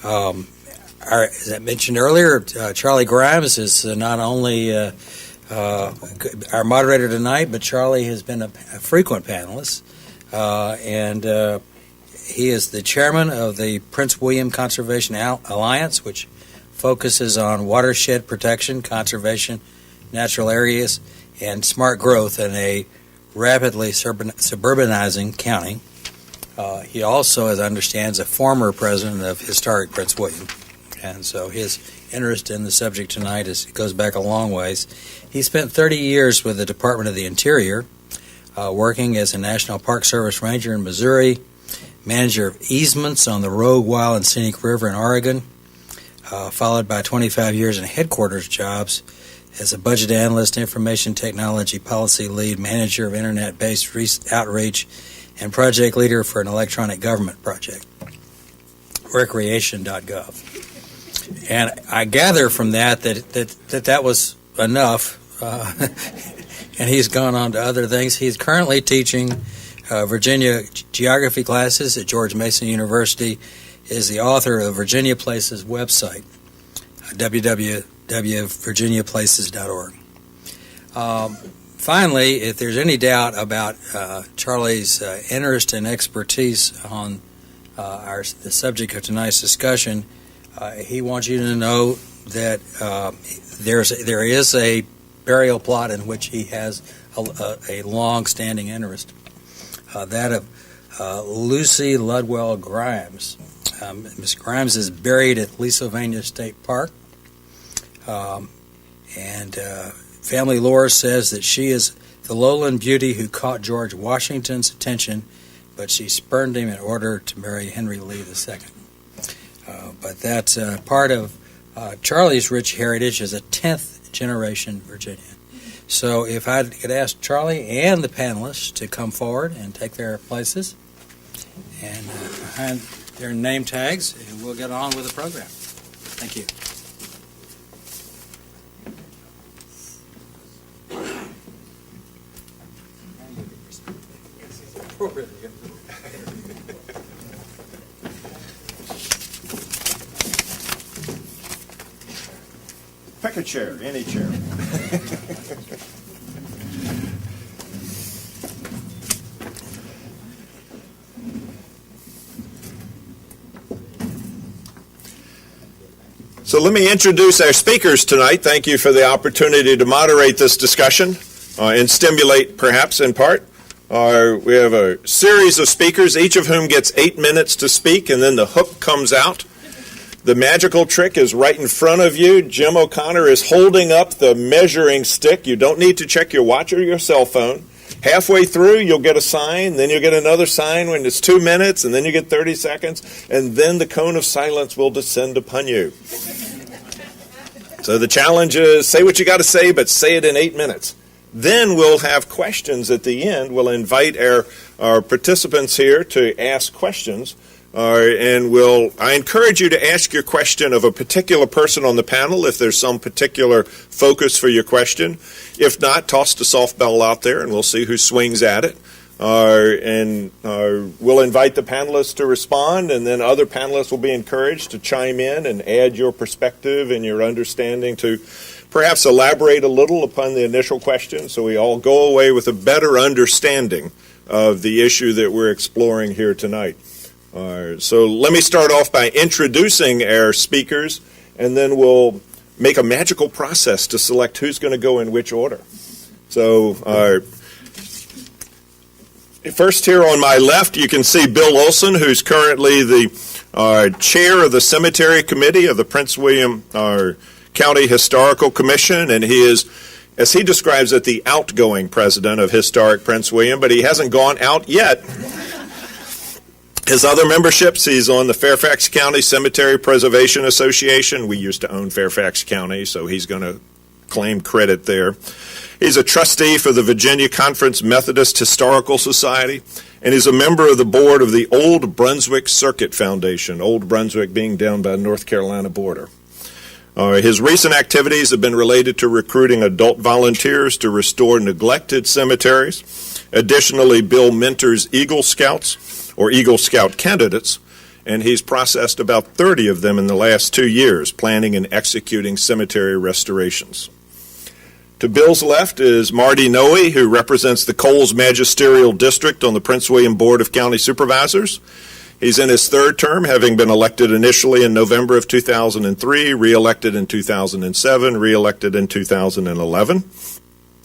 As I mentioned earlier, Charlie Grimes is not only our moderator tonight, but Charlie has been a frequent panelist, and he is the chairman of the Prince William Conservation Alliance, which focuses on watershed protection, conservation, natural areas, and smart growth in a rapidly suburbanizing county. He also, as I understand, is a former president of Historic Prince William, and so his interest in the subject tonight goes back a long ways. He spent 30 years with the Department of the Interior, working as a National Park Service ranger in Missouri, manager of easements on the Rogue, Wild, and Scenic River in Oregon, followed by 25 years in headquarters jobs as a budget analyst, information technology policy lead, manager of internet-based outreach, and project leader for an electronic government project, recreation.gov. And I gather from that was enough, and he's gone on to other things. He's currently teaching Virginia geography classes at George Mason University, is the author of Virginia Places website, www.virginiaplaces.org. Finally, if there's any doubt about Charlie's interest and expertise on the subject of tonight's discussion, he wants you to know that there is a burial plot in which he has a long-standing interest, that of Lucy Ludwell Grimes. Ms. Grimes is buried at Leesylvania State Park, and family lore says that she is the lowland beauty who caught George Washington's attention, but she spurned him in order to marry Henry Lee II. But that's part of Charlie's rich heritage as a 10th generation Virginian. So if I could ask Charlie and the panelists to come forward and take their places and behind their name tags, and we'll get on with the program. Thank you. Pick a chair, any chair. So let me introduce our speakers tonight. Thank you for the opportunity to moderate this discussion and stimulate, perhaps in part. We have a series of speakers, each of whom gets 8 minutes to speak, and then the hook comes out. The magical trick is right in front of you. Jim O'Connor is holding up the measuring stick. You don't need to check your watch or your cell phone. Halfway through, you'll get a sign, then you'll get another sign when it's 2 minutes, and then you get 30 seconds, and then the cone of silence will descend upon you. So the challenge is say what you got to say, but say it in 8 minutes. Then we'll have questions at the end. We'll invite our participants here to ask questions. And I encourage you to ask your question of a particular person on the panel if there's some particular focus for your question. If not, toss the softball out there and we'll see who swings at it. And we'll invite the panelists to respond, and then other panelists will be encouraged to chime in and add your perspective and your understanding to perhaps elaborate a little upon the initial question so we all go away with a better understanding of the issue that we're exploring here tonight. So let me start off by introducing our speakers, and then we'll make a magical process to select who's going to go in which order. So first here on my left, you can see Bill Olson, who's currently the chair of the Cemetery Committee of the Prince William County Historical Commission, and he is, as he describes it, the outgoing president of Historic Prince William, but he hasn't gone out yet. His other memberships, he's on the Fairfax County Cemetery Preservation Association. We used to own Fairfax County, so he's going to claim credit there. He's a trustee for the Virginia Conference Methodist Historical Society, and he's a member of the board of the Old Brunswick Circuit Foundation, Old Brunswick being down by the North Carolina border. His recent activities have been related to recruiting adult volunteers to restore neglected cemeteries. Additionally, Bill mentors Eagle Scouts, or Eagle Scout candidates, and he's processed about 30 of them in the last 2 years, planning and executing cemetery restorations. To Bill's left is Marty Noe, who represents the Coles Magisterial District on the Prince William Board of County Supervisors. He's in his third term, having been elected initially in November of 2003, re-elected in 2007, re-elected in 2011.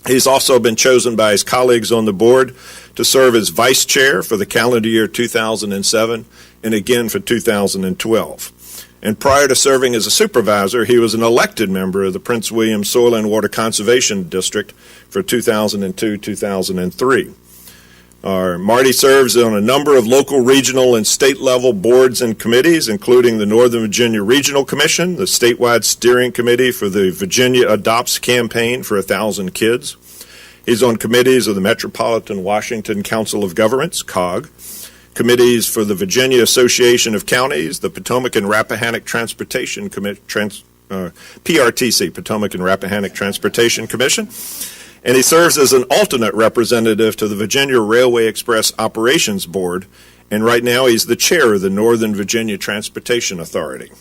He's also been chosen by his colleagues on the board to serve as vice chair for the calendar year 2007 and again for 2012. And prior to serving as a supervisor, he was an elected member of the Prince William Soil and Water Conservation District for 2002-2003. Marty serves on a number of local, regional, and state-level boards and committees, including the Northern Virginia Regional Commission, the statewide steering committee for the Virginia Adopts Campaign for 1,000 Kids. He's on committees of the Metropolitan Washington Council of Governments, COG, committees for the Virginia Association of Counties, the Potomac and Rappahannock Transportation PRTC, Potomac and Rappahannock Transportation Commission, and he serves as an alternate representative to the Virginia Railway Express Operations Board, and right now he's the chair of the Northern Virginia Transportation Authority.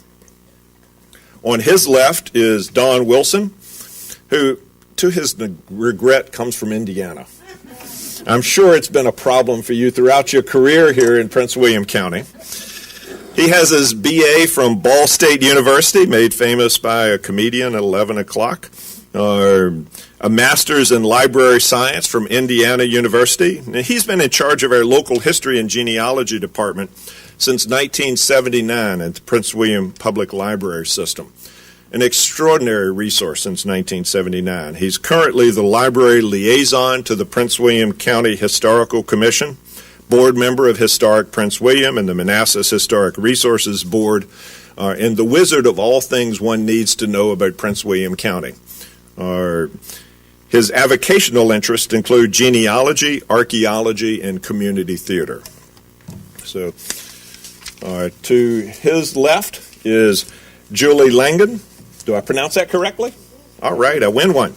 On his left is Don Wilson, who, to his regret, comes from Indiana. I'm sure it's been a problem for you throughout your career here in Prince William County. He has his BA from Ball State University, made famous by a comedian at 11 o'clock, a master's in library science from Indiana University. And he's been in charge of our local history and genealogy department since 1979 at the Prince William Public Library System. An extraordinary resource since 1979. He's currently the library liaison to the Prince William County Historical Commission, board member of Historic Prince William and the Manassas Historic Resources Board, and the wizard of all things one needs to know about Prince William County. His avocational interests include genealogy, archaeology, and community theater. So, to his left is Julie Langen. Do I pronounce that correctly? All right, I win one.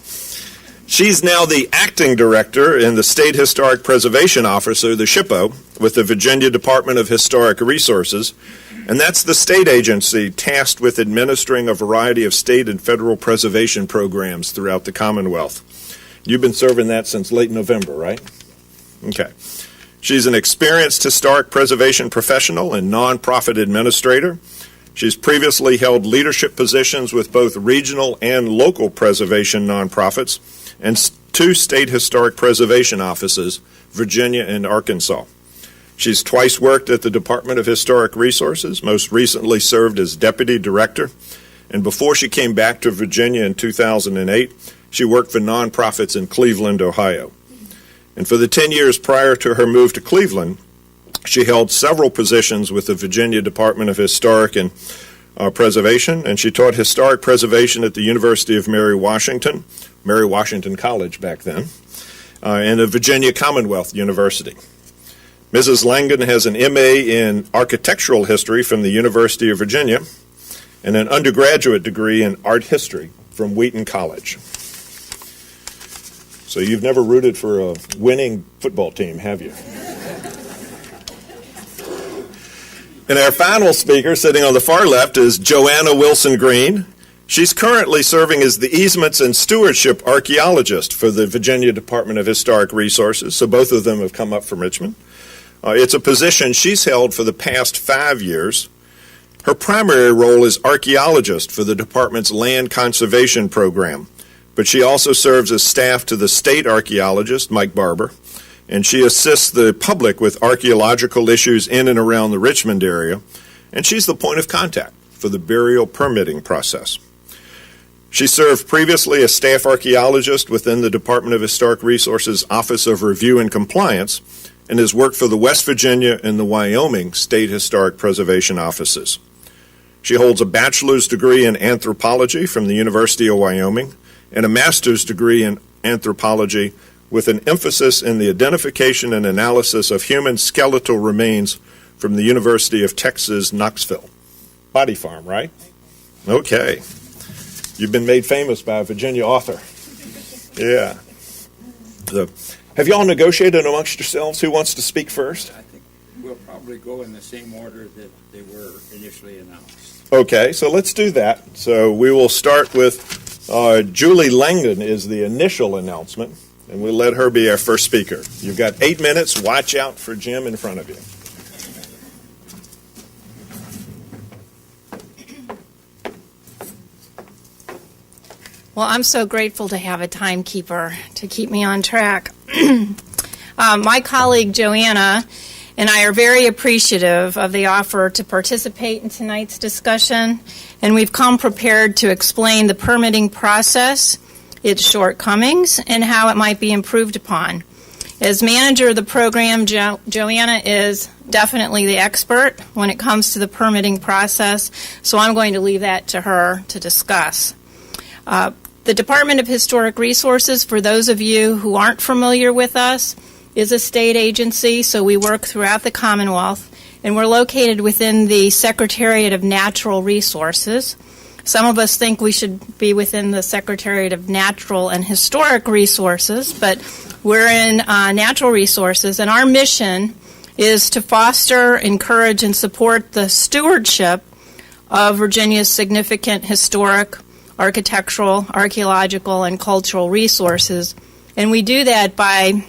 She's now the acting director and the State Historic Preservation Officer, the SHPO, with the Virginia Department of Historic Resources, and that's the state agency tasked with administering a variety of state and federal preservation programs throughout the Commonwealth. You've been serving that since late November, right? Okay. She's an experienced historic preservation professional and nonprofit administrator. She's previously held leadership positions with both regional and local preservation nonprofits and 2 state historic preservation offices, Virginia and Arkansas. She's twice worked at the Department of Historic Resources, most recently served as deputy director, and before she came back to Virginia in 2008, she worked for nonprofits in Cleveland, Ohio. And for the 10 years prior to her move to Cleveland, she held several positions with the Virginia Department of Historic and Preservation, and she taught historic preservation at the University of Mary Washington College back then, and the Virginia Commonwealth University. Mrs. Langen has an MA in architectural history from the University of Virginia and an undergraduate degree in art history from Wheaton College. So you've never rooted for a winning football team, have you? And our final speaker, sitting on the far left, is Joanna Wilson Green. She's currently serving as the Easements and Stewardship Archaeologist for the Virginia Department of Historic Resources, so both of them have come up from Richmond. It's a position she's held for the past 5 years. Her primary role is archaeologist for the department's land conservation program, but she also serves as staff to the state archaeologist, Mike Barber, and she assists the public with archaeological issues in and around the Richmond area, and she's the point of contact for the burial permitting process. She served previously as staff archaeologist within the Department of Historic Resources Office of Review and Compliance and has worked for the West Virginia and the Wyoming State Historic Preservation Offices. She holds a bachelor's degree in anthropology from the University of Wyoming and a master's degree in anthropology with an emphasis in the identification and analysis of human skeletal remains from the University of Texas, Knoxville. Body Farm, right? Okay. You've been made famous by a Virginia author. Yeah. So, have you all negotiated amongst yourselves who wants to speak first? I think we'll we'll probably go in the same order that they were initially announced. Okay, so let's do that. So we will start with Julie Langdon is the initial announcement, and we'll let her be our first speaker. You've got 8 minutes. Watch out for Jim in front of you. Well, I'm so grateful to have a timekeeper to keep me on track. My colleague Joanna and I are very appreciative of the offer to participate in tonight's discussion, and we've come prepared to explain the permitting process, its shortcomings, and how it might be improved upon. As manager of the program, Joanna is definitely the expert when it comes to the permitting process, so I'm going to leave that to her to discuss. The Department of Historic Resources, for those of you who aren't familiar with us, is a state agency, so we work throughout the Commonwealth, and we're located within the Secretariat of Natural Resources. Some of us think we should be within the Secretariat of Natural and Historic Resources, but we're in Natural Resources, and our mission is to foster, encourage, and support the stewardship of Virginia's significant historic, architectural, archaeological, and cultural resources. And we do that by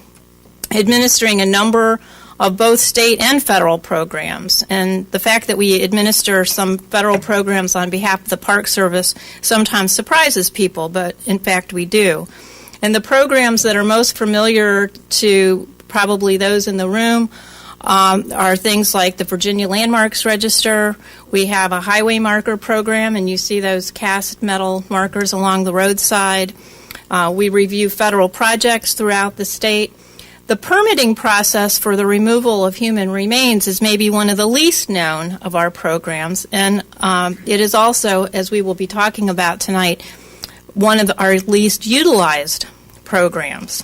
administering a number of both state and federal programs. And the fact that we administer some federal programs on behalf of the Park Service sometimes surprises people, but in fact we do. And the programs that are most familiar to probably those in the room are things like the Virginia Landmarks Register. We have a highway marker program, and you see those cast metal markers along the roadside. We review federal projects throughout the state. The permitting process for the removal of human remains is maybe one of the least known of our programs, and it is also, as we will be talking about tonight, one of our least utilized programs.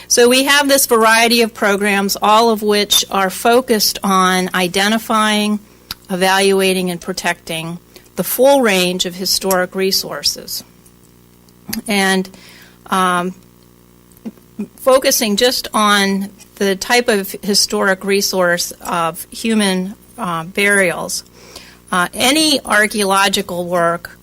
So we have this variety of programs, all of which are focused on identifying, evaluating, and protecting the full range of historic resources. And focusing just on the type of historic resource of human burials, any archaeological work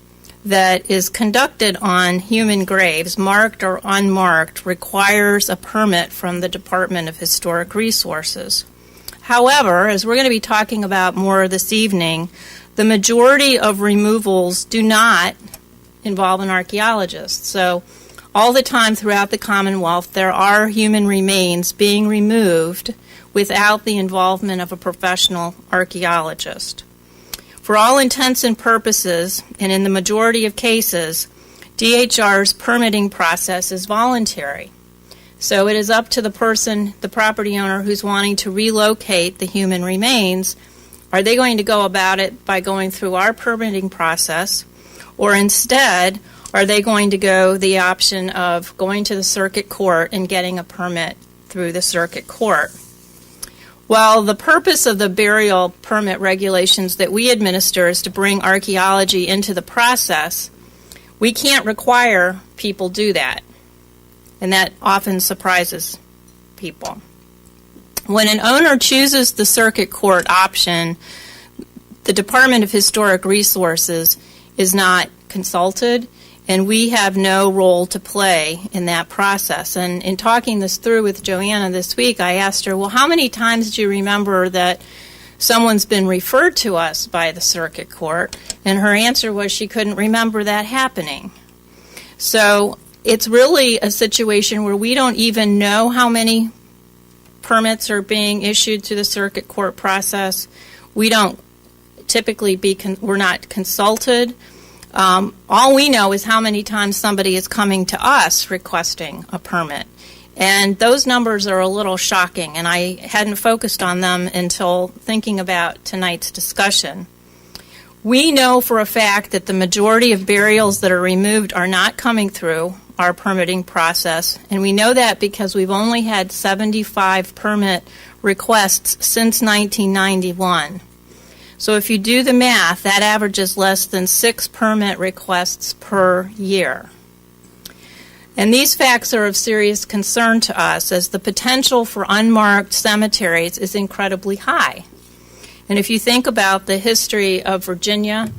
that is conducted on human graves, marked or unmarked, requires a permit from the Department of Historic Resources. However, as we're going to be talking about more this evening, the majority of removals do not involve an archaeologist. So all the time throughout the Commonwealth, there are human remains being removed without the involvement of a professional archaeologist. For all intents and purposes, and in the majority of cases, DHR's permitting process is voluntary. So it is up to the person, the property owner, who's wanting to relocate the human remains. Are they going to go about it by going through our permitting process, or instead, are they going to go the option of going to the circuit court and getting a permit through the circuit court? Well, the purpose of the burial permit regulations that we administer is to bring archaeology into the process. We can't require people do that, and that often surprises people. When an owner chooses the circuit court option, the Department of Historic Resources is not consulted, and we have no role to play in that process. And in talking this through with Joanna this week, I asked her, well, how many times do you remember that someone's been referred to us by the circuit court? And her answer was she couldn't remember that happening. So it's really a situation where we don't even know how many permits are being issued to the circuit court process. We don't typically we're not consulted. All we know is how many times somebody is coming to us requesting a permit. And those numbers are a little shocking, and I hadn't focused on them until thinking about tonight's discussion. We know for a fact that the majority of burials that are removed are not coming through our permitting process, and we know that because we've only had 75 permit requests since 1991. So if you do the math, that averages less than 6 permit requests per year. And these facts are of serious concern to us, as the potential for unmarked cemeteries is incredibly high. And if you think about the history of Virginia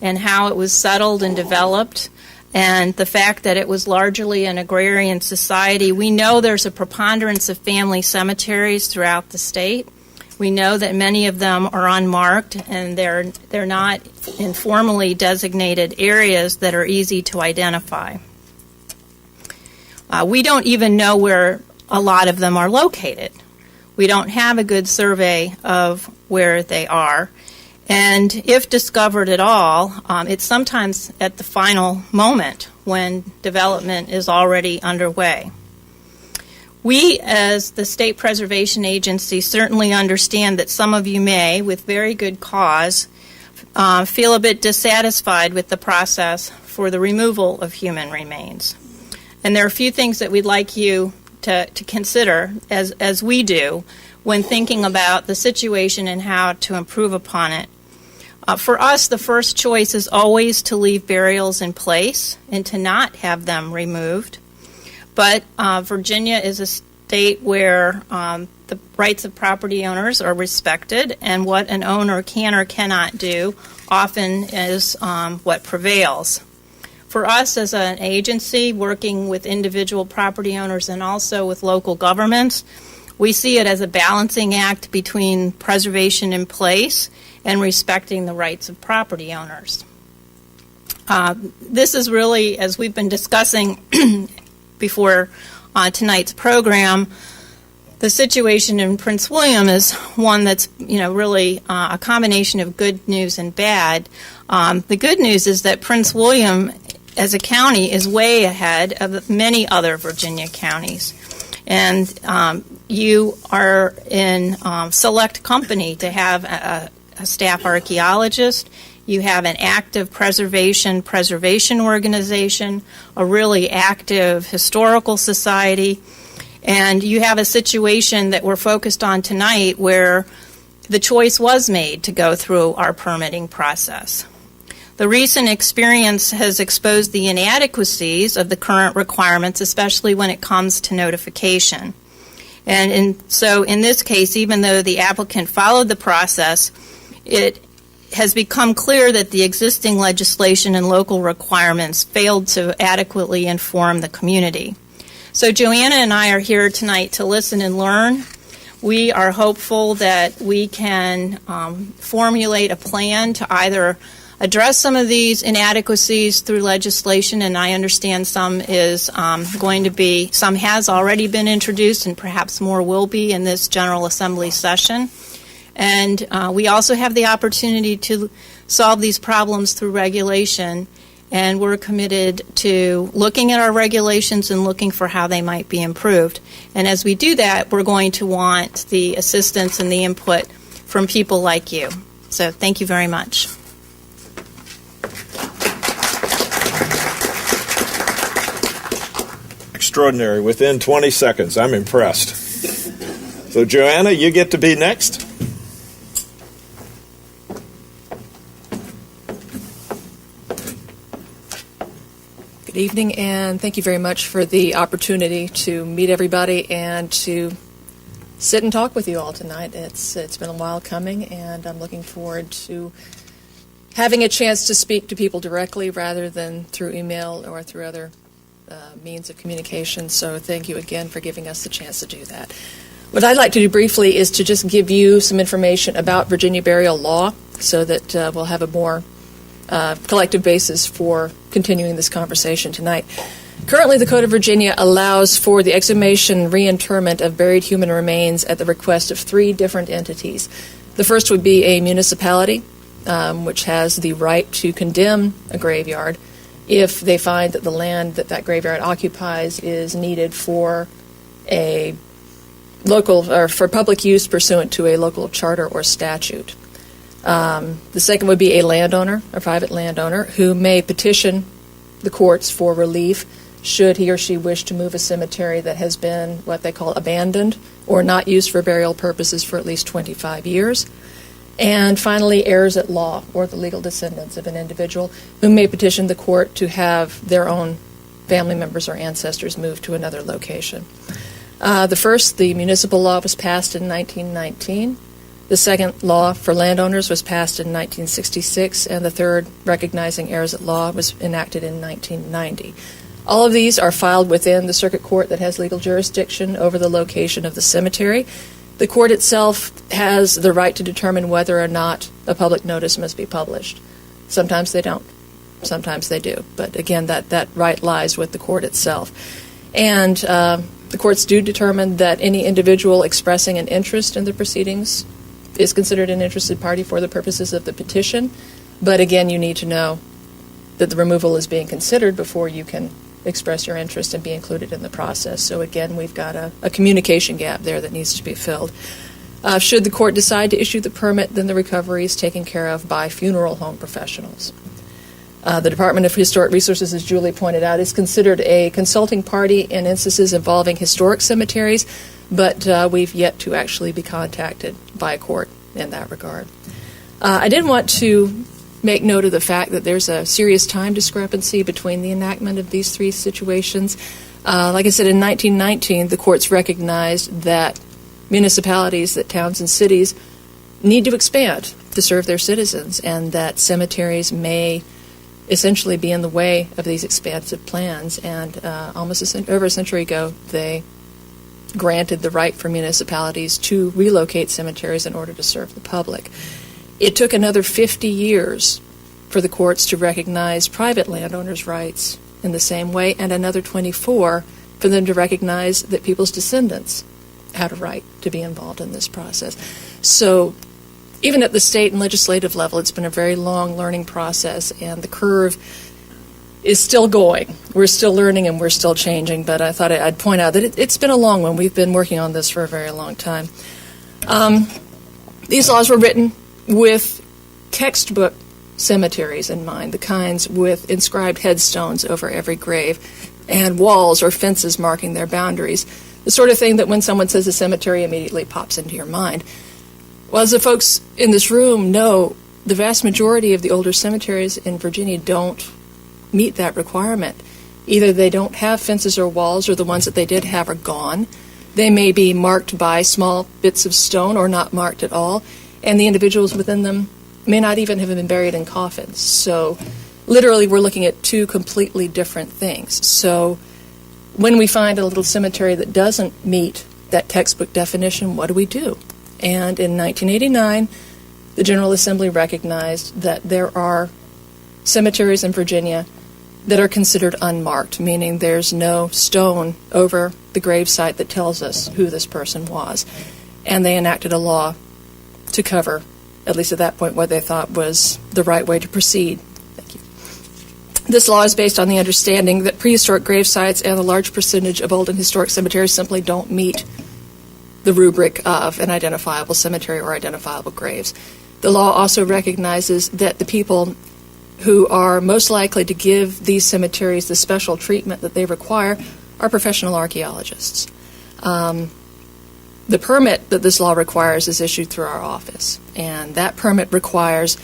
and how it was settled and developed, and the fact that it was largely an agrarian society, we know there's a preponderance of family cemeteries throughout the state. We know that many of them are unmarked, and they're not in formally designated areas that are easy to identify. We don't even know where a lot of them are located. We don't have a good survey of where they are. And if discovered at all, it's sometimes at the final moment when development is already underway. We, as the State Preservation Agency, certainly understand that some of you may, with very good cause, feel a bit dissatisfied with the process for the removal of human remains. And there are a few things that we'd like you to consider, as we do, when thinking about the situation and how to improve upon it. For us, the first choice is always to leave burials in place and to not have them removed. But Virginia is a state where the rights of property owners are respected, and what an owner can or cannot do often is what prevails. For us as an agency working with individual property owners and also with local governments, we see it as a balancing act between preservation in place and respecting the rights of property owners. This is really, as we've been discussing before tonight's program, the situation in Prince William is one that's, really a combination of good news and bad. The good news is that Prince William, as a county, is way ahead of many other Virginia counties. And you are in select company to have a staff archaeologist. You have an active preservation organization, a really active historical society, and you have a situation that we're focused on tonight where the choice was made to go through our permitting process. The recent experience has exposed the inadequacies of the current requirements, especially when it comes to notification. And so in this case, even though the applicant followed the process, it has become clear that the existing legislation and local requirements failed to adequately inform the community. So Joanna and I are here tonight to listen and learn. We are hopeful that we can formulate a plan to either address some of these inadequacies through legislation, and I understand some has already been introduced, and perhaps more will be in this General Assembly session. And we also have the opportunity to solve these problems through regulation, and we're committed to looking at our regulations and looking for how they might be improved. And as we do that, we're going to want the assistance and the input from people like you. So thank you very much. Extraordinary. Within 20 seconds. I'm impressed. So, Joanna, you get to be next. Good evening, and thank you very much for the opportunity to meet everybody and to sit and talk with you all tonight. It's been a while coming, and I'm looking forward to having a chance to speak to people directly rather than through email or through other means of communication. So thank you again for giving us the chance to do that. What I'd like to do briefly is to just give you some information about Virginia burial law so that we'll have a more collective basis for continuing this conversation tonight. Currently, the Code of Virginia allows for the exhumation, reinterment of buried human remains at the request of 3 different entities. The first would be a municipality, which has the right to condemn a graveyard if they find that the land that graveyard occupies is needed for a local or for public use pursuant to a local charter or statute. The second would be a landowner, a private landowner, who may petition the courts for relief should he or she wish to move a cemetery that has been what they call abandoned or not used for burial purposes for at least 25 years. And finally, heirs at law, or the legal descendants of an individual, who may petition the court to have their own family members or ancestors move to another location. The municipal law, was passed in 1919. The second law for landowners was passed in 1966, and the third, recognizing heirs at law, was enacted in 1990. All of these are filed within the circuit court that has legal jurisdiction over the location of the cemetery. The court itself has the right to determine whether or not a public notice must be published. Sometimes they don't. Sometimes they do. But again, that right lies with the court itself. And the courts do determine that any individual expressing an interest in the proceedings is considered an interested party for the purposes of the petition. But again, you need to know that the removal is being considered before you can express your interest and be included in the process. So again, we've got a communication gap there that needs to be filled. Should the court decide to issue the permit, then the recovery is taken care of by funeral home professionals. The Department of Historic Resources, as Julie pointed out, is considered a consulting party in instances involving historic cemeteries, but we've yet to actually be contacted by a court in that regard. I did want to make note of the fact that there's a serious time discrepancy between the enactment of these three situations. Like I said, in 1919, the courts recognized that municipalities, that towns and cities, need to expand to serve their citizens, and that cemeteries may essentially be in the way of these expansive plans. And almost over a century ago, they granted the right for municipalities to relocate cemeteries in order to serve the public. It took another 50 years for the courts to recognize private landowners' rights in the same way, and another 24 for them to recognize that people's descendants had a right to be involved in this process. So even at the state and legislative level, it's been a very long learning process, and the curve is still going. We're still learning and we're still changing, but I thought I'd point out that it's been a long one. We've been working on this for a very long time. These laws were written with textbook cemeteries in mind, the kinds with inscribed headstones over every grave and walls or fences marking their boundaries, the sort of thing that when someone says a cemetery immediately pops into your mind. Well, as the folks in this room know, the vast majority of the older cemeteries in Virginia don't meet that requirement. Either they don't have fences or walls, or the ones that they did have are gone. They may be marked by small bits of stone or not marked at all, and the individuals within them may not even have been buried in coffins. So literally we're looking at two completely different things. So when we find a little cemetery that doesn't meet that textbook definition, what do? And in 1989, the General Assembly recognized that there are cemeteries in Virginia that are considered unmarked, meaning there's no stone over the gravesite that tells us who this person was. And they enacted a law to cover, at least at that point, what they thought was the right way to proceed. Thank you. This law is based on the understanding that prehistoric gravesites and a large percentage of old and historic cemeteries simply don't meet the rubric of an identifiable cemetery or identifiable graves. The law also recognizes that the people who are most likely to give these cemeteries the special treatment that they require are professional archaeologists. The permit that this law requires is issued through our office, and that permit requires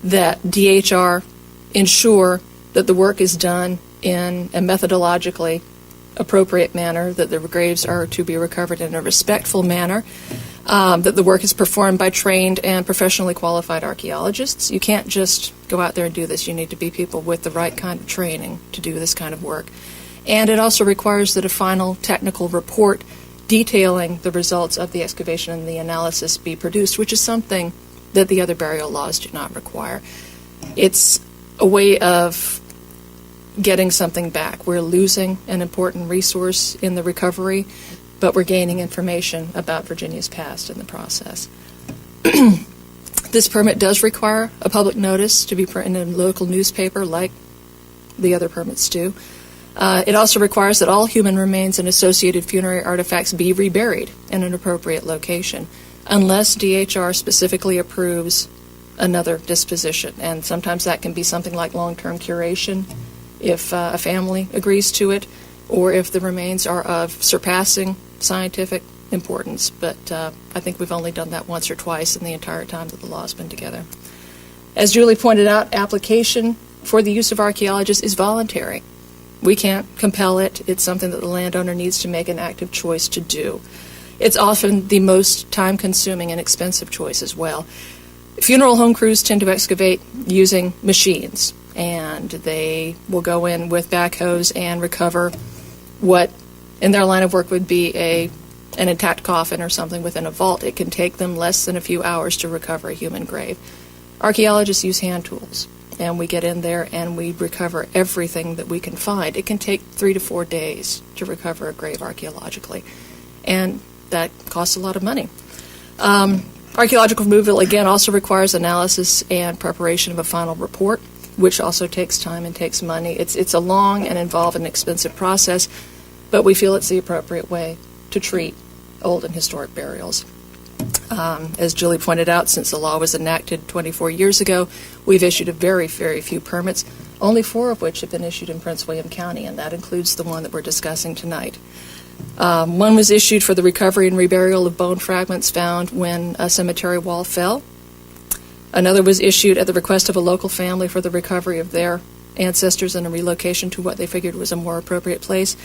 that DHR ensure that the work is done in a methodologically appropriate manner, that the graves are to be recovered in a respectful manner, that the work is performed by trained and professionally qualified archaeologists. You can't just go out there and do this. You need to be people with the right kind of training to do this kind of work. And it also requires that a final technical report detailing the results of the excavation and the analysis be produced, which is something that the other burial laws do not require. It's a way of getting something back. We're losing an important resource in the recovery, but we're gaining information about Virginia's past in the process. This permit does require a public notice to be printed in a local newspaper like the other permits do. It also requires that all human remains and associated funerary artifacts be reburied in an appropriate location, unless DHR specifically approves another disposition. And sometimes that can be something like long-term curation, if a family agrees to it, or if the remains are of surpassing scientific importance. But I think we've only done that once or twice in the entire time that the law's been together. As Julie pointed out, application for the use of archaeologists is voluntary. We can't compel it. It's something that the landowner needs to make an active choice to do. It's often the most time-consuming and expensive choice as well. Funeral home crews tend to excavate using machines, and they will go in with backhoes and recover what, in their line of work, would be an intact coffin or something within a vault. It can take them less than a few hours to recover a human grave. Archaeologists use hand tools, and we get in there and we recover everything that we can find. It can take 3 to 4 days to recover a grave archaeologically, and that costs a lot of money. Archaeological removal, again, also requires analysis and preparation of a final report, which also takes time and takes money. It's a long and involved and expensive process, but we feel it's the appropriate way to treat old and historic burials. As Julie pointed out, since the law was enacted 24 years ago, we've issued a very, very few permits, only 4 of which have been issued in Prince William County, and that includes the one that we're discussing tonight. One was issued for the recovery and reburial of bone fragments found when a cemetery wall fell. Another was issued at the request of a local family for the recovery of their ancestors and a relocation to what they figured was a more appropriate place.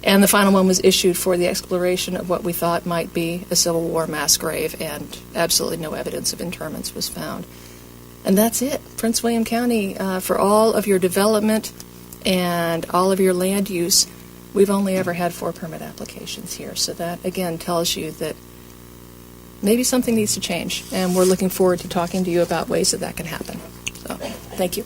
And the final one was issued for the exploration of what we thought might be a Civil War mass grave, and absolutely no evidence of interments was found. And that's it. Prince William County, for all of your development and all of your land use, we've only ever had 4 permit applications here. So that, again, tells you that maybe something needs to change, and we're looking forward to talking to you about ways that can happen. So, thank you.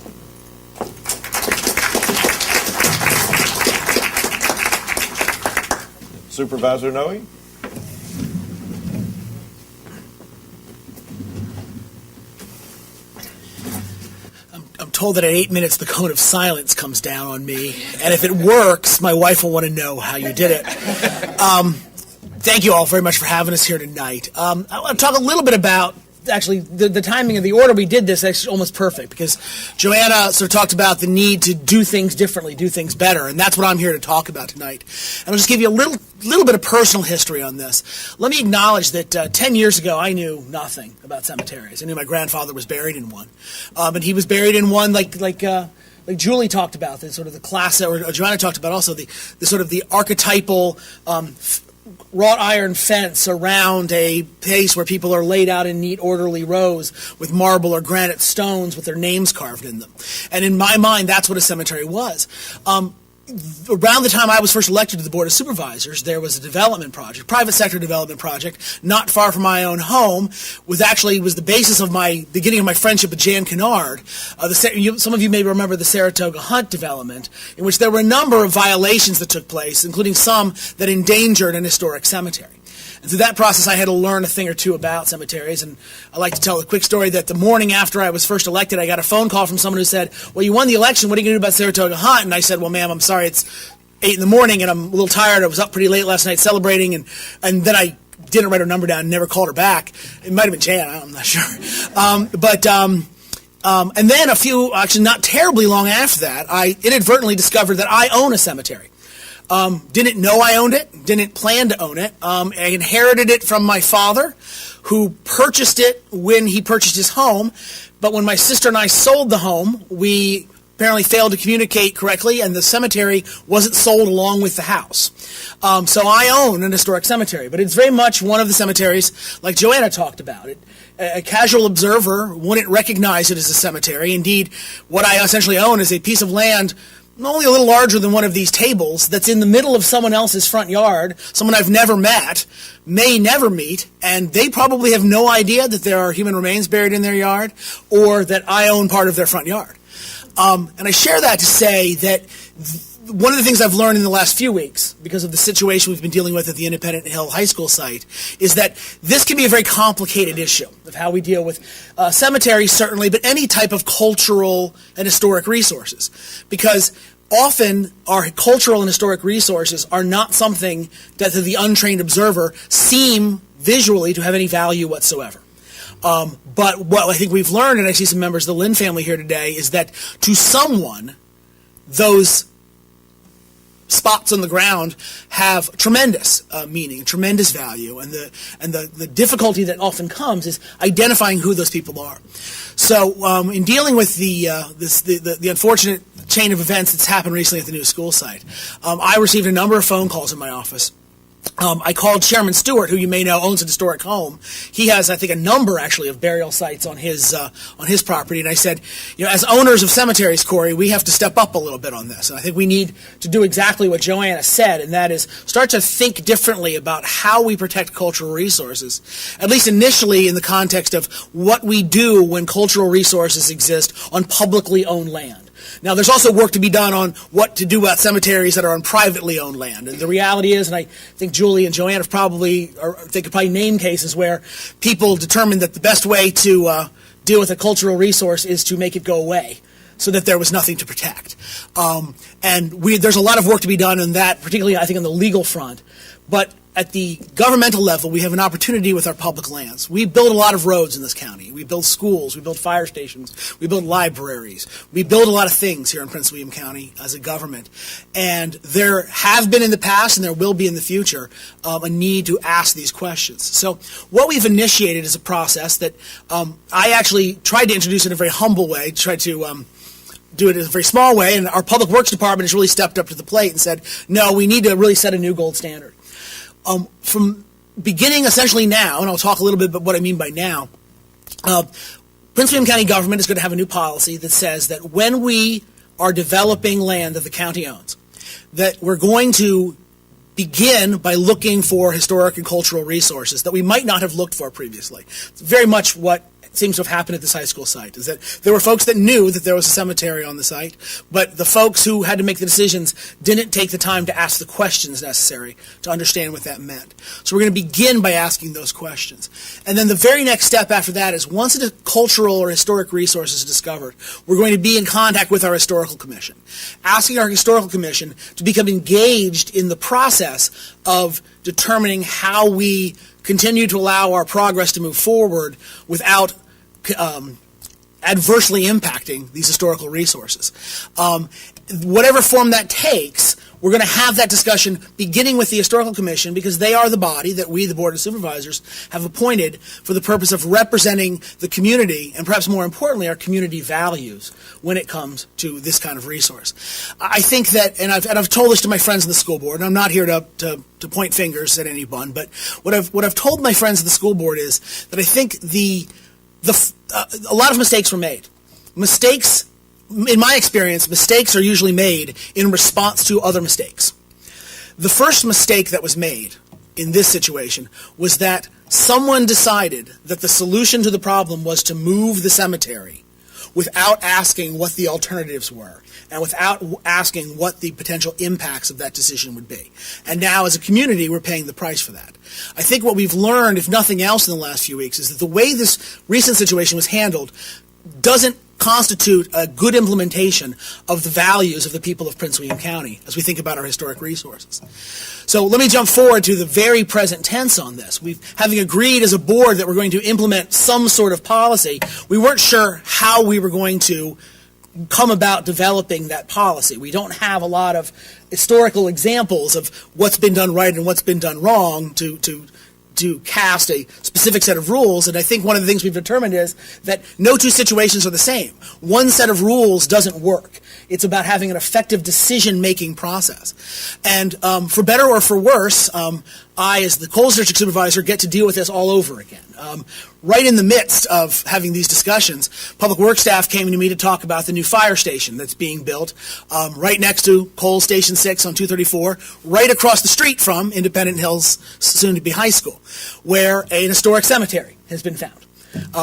Supervisor Noe? I'm told that at 8 minutes the cone of silence comes down on me, and if it works, my wife will want to know how you did it. Thank you all very much for having us here tonight. I want to talk a little bit about, actually, the timing of the order we did this is almost perfect, because Joanna sort of talked about the need to do things differently, do things better, and that's what I'm here to talk about tonight. And I'll just give you a little bit of personal history on this. Let me acknowledge that 10 years ago I knew nothing about cemeteries. I knew my grandfather was buried in one, and he was buried in one like Julie talked about, the sort of the class, or Joanna talked about also the sort of the archetypal wrought iron fence around a place where people are laid out in neat, orderly rows with marble or granite stones with their names carved in them. And in my mind, that's what a cemetery was. Around the time I was first elected to the Board of Supervisors, there was a development project, private sector development project, not far from my own home, was the basis of my beginning of my friendship with Jan Kennard. Some of you may remember the Saratoga Hunt development, in which there were a number of violations that took place, including some that endangered an historic cemetery. And through that process, I had to learn a thing or two about cemeteries. And I like to tell a quick story that the morning after I was first elected, I got a phone call from someone who said, "Well, you won the election. What are you going to do about Saratoga Hunt?" And I said, "Well, ma'am, I'm sorry. It's 8 in the morning, and I'm a little tired. I was up pretty late last night celebrating." And then I didn't write her number down and never called her back. It might have been Jan. I'm not sure. And then actually not terribly long after that, I inadvertently discovered that I own a cemetery. Didn't know I owned it, didn't plan to own it. I inherited it from my father, who purchased it when he purchased his home. But when my sister and I sold the home, we apparently failed to communicate correctly, and the cemetery wasn't sold along with the house. So I own an historic cemetery, but it's very much one of the cemeteries like Joanna talked about. A casual observer wouldn't recognize it as a cemetery. Indeed, what I essentially own is a piece of land only a little larger than one of these tables that's in the middle of someone else's front yard, someone I've never met, may never meet, and they probably have no idea that there are human remains buried in their yard or that I own part of their front yard. And I share that to say that one of the things I've learned in the last few weeks, because of the situation we've been dealing with at the Independent Hill High School site, is that this can be a very complicated issue of how we deal with cemeteries, certainly, but any type of cultural and historic resources. Because often our cultural and historic resources are not something that to the untrained observer seem visually to have any value whatsoever. But what I think we've learned, and I see some members of the Lynn family here today, is that to someone, those spots on the ground have tremendous meaning, tremendous value, and the difficulty that often comes is identifying who those people are. So in dealing with the unfortunate chain of events that's happened recently at the new school site. I received a number of phone calls in my office. I called Chairman Stewart, who you may know owns an historic home. He has, I think, a number actually of burial sites on his property. And I said, as owners of cemeteries, Corey, we have to step up a little bit on this. And I think we need to do exactly what Joanna said, and that is start to think differently about how we protect cultural resources, at least initially in the context of what we do when cultural resources exist on publicly owned land. Now, there's also work to be done on what to do about cemeteries that are on privately owned land. And the reality is, and I think Julie and Joanne have they could probably name cases where people determined that the best way to deal with a cultural resource is to make it go away, so that there was nothing to protect. There's a lot of work to be done on that, particularly, I think, on the legal front. But at the governmental level, we have an opportunity with our public lands. We build a lot of roads in this county. We build schools. We build fire stations. We build libraries. We build a lot of things here in Prince William County as a government. And there have been in the past, and there will be in the future, a need to ask these questions. So what we've initiated is a process that I actually tried to introduce in a very humble way, tried to do it in a very small way, and our Public Works Department has really stepped up to the plate and said, no, we need to really set a new gold standard. From beginning essentially now, and I'll talk a little bit about what I mean by now, Prince William County government is going to have a new policy that says that when we are developing land that the county owns, that we're going to begin by looking for historic and cultural resources that we might not have looked for previously. It's very much what seems to have happened at this high school site, is that there were folks that knew that there was a cemetery on the site, but the folks who had to make the decisions didn't take the time to ask the questions necessary to understand what that meant. So we're going to begin by asking those questions. And then the very next step after that is once a cultural or historic resource is discovered, we're going to be in contact with our historical commission, asking our historical commission to become engaged in the process of determining how we continue to allow our progress to move forward without adversely impacting these historical resources. Whatever form that takes, we're going to have that discussion beginning with the Historical Commission because they are the body that we, the Board of Supervisors, have appointed for the purpose of representing the community and perhaps more importantly our community values when it comes to this kind of resource. I think that, and I've told this to my friends in the school board, and I'm not here to point fingers at anyone, but what I've told my friends at the school board is that I think a lot of mistakes were made. Mistakes, in my experience, mistakes are usually made in response to other mistakes. The first mistake that was made in this situation was that someone decided that the solution to the problem was to move the cemetery without asking what the alternatives were and without asking what the potential impacts of that decision would be. And now, as a community, we're paying the price for that. I think what we've learned, if nothing else in the last few weeks, is that the way this recent situation was handled doesn't constitute a good implementation of the values of the people of Prince William County as we think about our historic resources. So let me jump forward to the very present tense on this. Having agreed as a board that we're going to implement some sort of policy, we weren't sure how we were going to come about developing that policy. We don't have a lot of historical examples of what's been done right and what's been done wrong to cast a specific set of rules, and I think one of the things we've determined is that no two situations are the same. One set of rules doesn't work. It's about having an effective decision-making process. And for better or for worse, I, as the Coles District Supervisor, get to deal with this all over again. Right in the midst of having these discussions, Public Works staff came to me to talk about the new fire station that's being built right next to Coles Station 6 on 234, right across the street from Independent Hills, soon-to-be high school, where an historic cemetery has been found.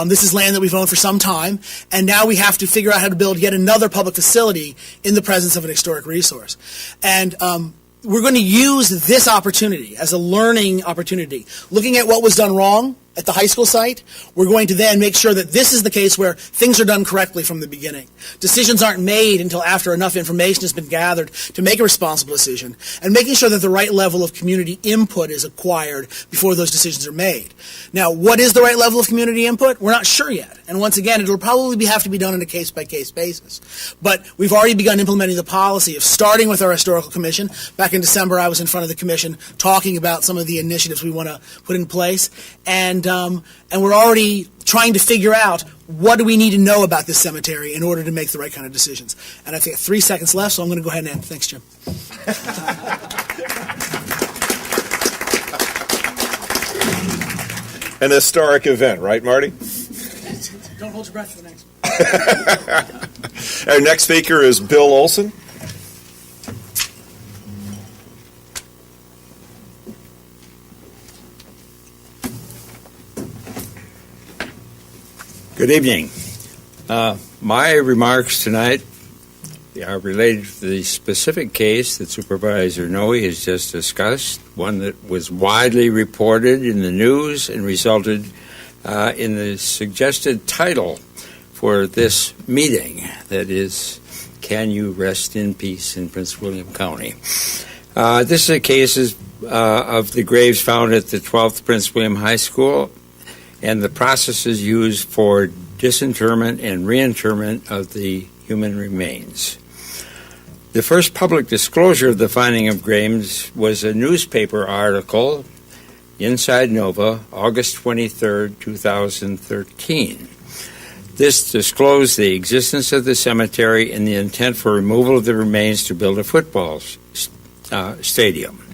This is land that we've owned for some time, and now we have to figure out how to build yet another public facility in the presence of an historic resource. And we're going to use this opportunity as a learning opportunity. Looking at what was done wrong at the high school site, we're going to then make sure that this is the case where things are done correctly from the beginning. Decisions aren't made until after enough information has been gathered to make a responsible decision, and making sure that the right level of community input is acquired before those decisions are made. Now, what is the right level of community input? We're not sure yet. And once again, it'll probably have to be done on a case-by-case basis. But we've already begun implementing the policy of starting with our Historical Commission. Back in December, I was in front of the Commission talking about some of the initiatives we want to put in place. And we're already trying to figure out what do we need to know about this cemetery in order to make the right kind of decisions? And I think 3 seconds left, so I'm going to go ahead and end. Thanks, Jim. An historic event, right, Marty? Don't hold your breath for the next one. Our next speaker is Bill Olson. Good evening. My remarks tonight are related to the specific case that Supervisor Noe has just discussed, one that was widely reported in the news and resulted in the suggested title for this meeting, that is, Can You Rest in Peace in Prince William County? This is a case of the graves found at the 12th Prince William High School and the processes used for disinterment and reinterment of the human remains. The first public disclosure of the finding of graves was a newspaper article, Inside Nova, August 23, 2013. This disclosed the existence of the cemetery and the intent for removal of the remains to build a football stadium.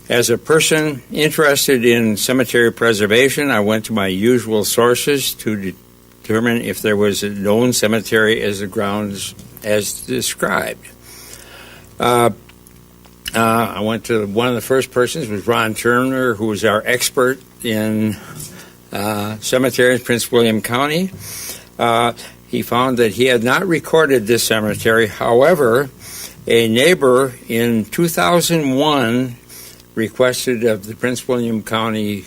As a person interested in cemetery preservation, I went to my usual sources to determine if there was a known cemetery as the grounds as described. I went to one of the first persons, was Ron Turner, who was our expert in cemeteries in Prince William County. He found that he had not recorded this cemetery. However, a neighbor in 2001 requested of the Prince William County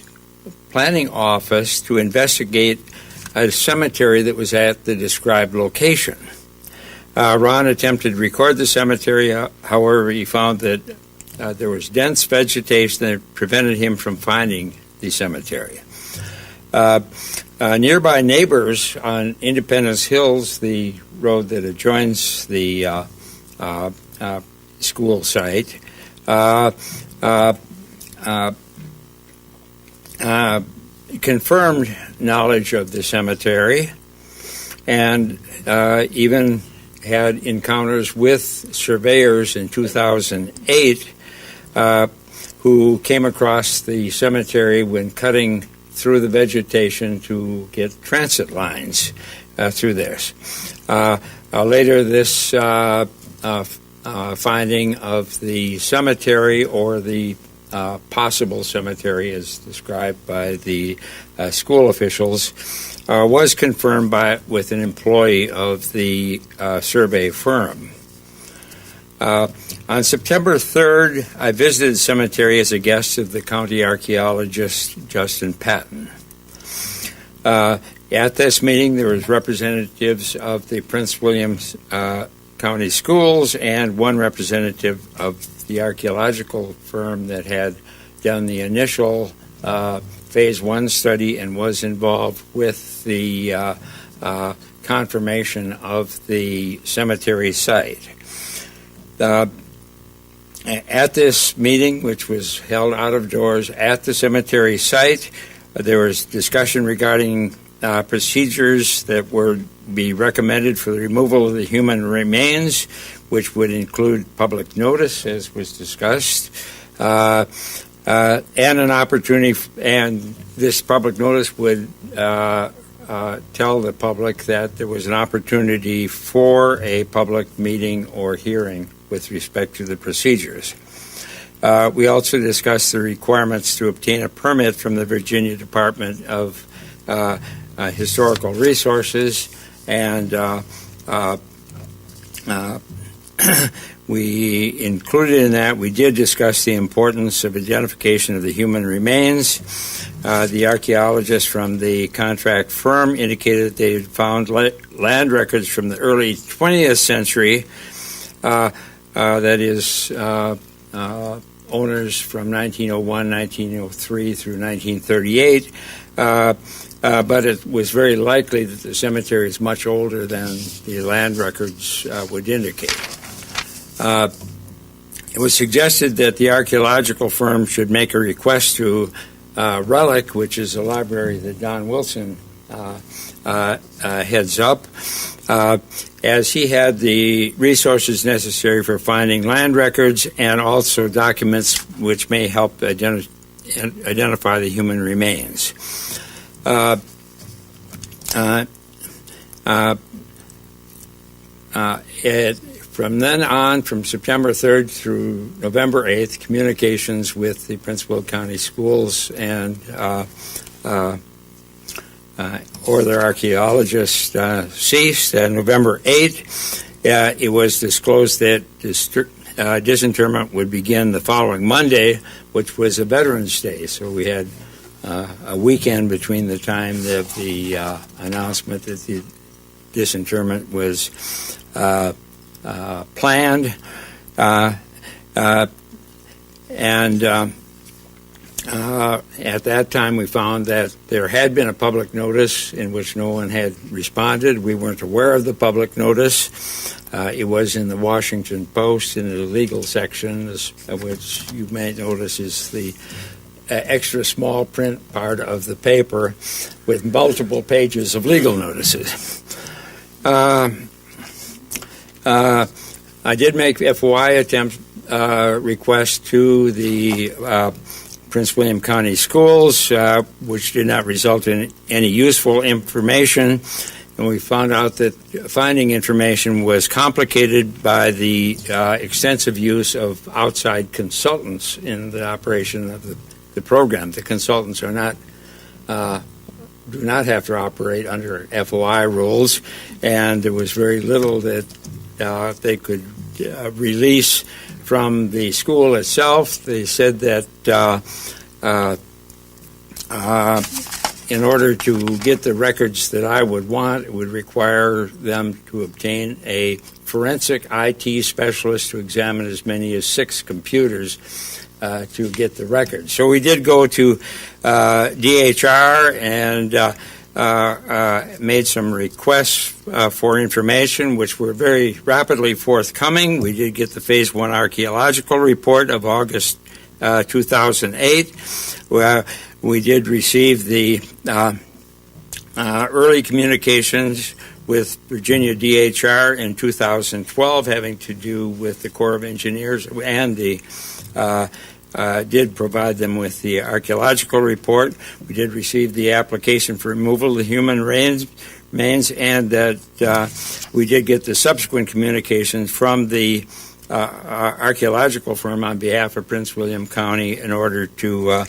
Planning Office to investigate a cemetery that was at the described location. Ron attempted to record the cemetery, however, he found that there was dense vegetation that prevented him from finding the cemetery. Nearby neighbors on Independence Hills, the road that adjoins the school site, confirmed knowledge of the cemetery and even had encounters with surveyors in 2008 who came across the cemetery when cutting through the vegetation to get transit lines through this. Later, this finding of the cemetery, or the possible cemetery as described by the school officials, was confirmed with an employee of the survey firm. On September 3rd, I visited the cemetery as a guest of the county archaeologist Justin Patton. At this meeting, there was representatives of the Prince William County Schools and one representative of the archaeological firm that had done the initial Phase 1 study and was involved with the confirmation of the cemetery site. At this meeting, which was held out of doors at the cemetery site, there was discussion regarding procedures that would be recommended for the removal of the human remains, which would include public notice, as was discussed, and an opportunity, and this public notice would tell the public that there was an opportunity for a public meeting or hearing with respect to the procedures. We also discussed the requirements to obtain a permit from the Virginia Department of Historical Resources, and we included in that, we did discuss the importance of identification of the human remains. The archaeologists from the contract firm indicated that they had found land records from the early 20th century, that is, owners from 1901, 1903 through 1938, but it was very likely that the cemetery is much older than the land records would indicate. It was suggested that the archaeological firm should make a request to Relic, which is a library that Don Wilson heads up, as he had the resources necessary for finding land records and also documents which may help identify the human remains. From then on, from September 3rd through November 8th, communications with the Prince William County Schools and or their archaeologists ceased. November 8th, it was disclosed that disinterment would begin the following Monday, which was a Veterans Day. So we had a weekend between the time of the announcement that the disinterment was planned, and at that time we found that there had been a public notice in which no one had responded. We weren't aware of the public notice. It was in the Washington Post in the legal section, which you may notice is the extra small print part of the paper with multiple pages of legal notices. I did make FOI attempt request to the Prince William County Schools, which did not result in any useful information. And we found out that finding information was complicated by the extensive use of outside consultants in the operation of the program. The consultants are not do not have to operate under FOI rules, and there was very little that they could release from the school itself. They said that in order to get the records that I would want, it would require them to obtain a forensic IT specialist to examine as many as 6 computers to get the records. So we did go to DHR and made some requests for information, which were very rapidly forthcoming. We did get the Phase 1 archaeological report of August 2008. We did receive the early communications with Virginia DHR in 2012 having to do with the Corps of Engineers, and the did provide them with the archaeological report. We did receive the application for removal of the human remains, and that we did get the subsequent communications from the archaeological firm on behalf of Prince William County in order to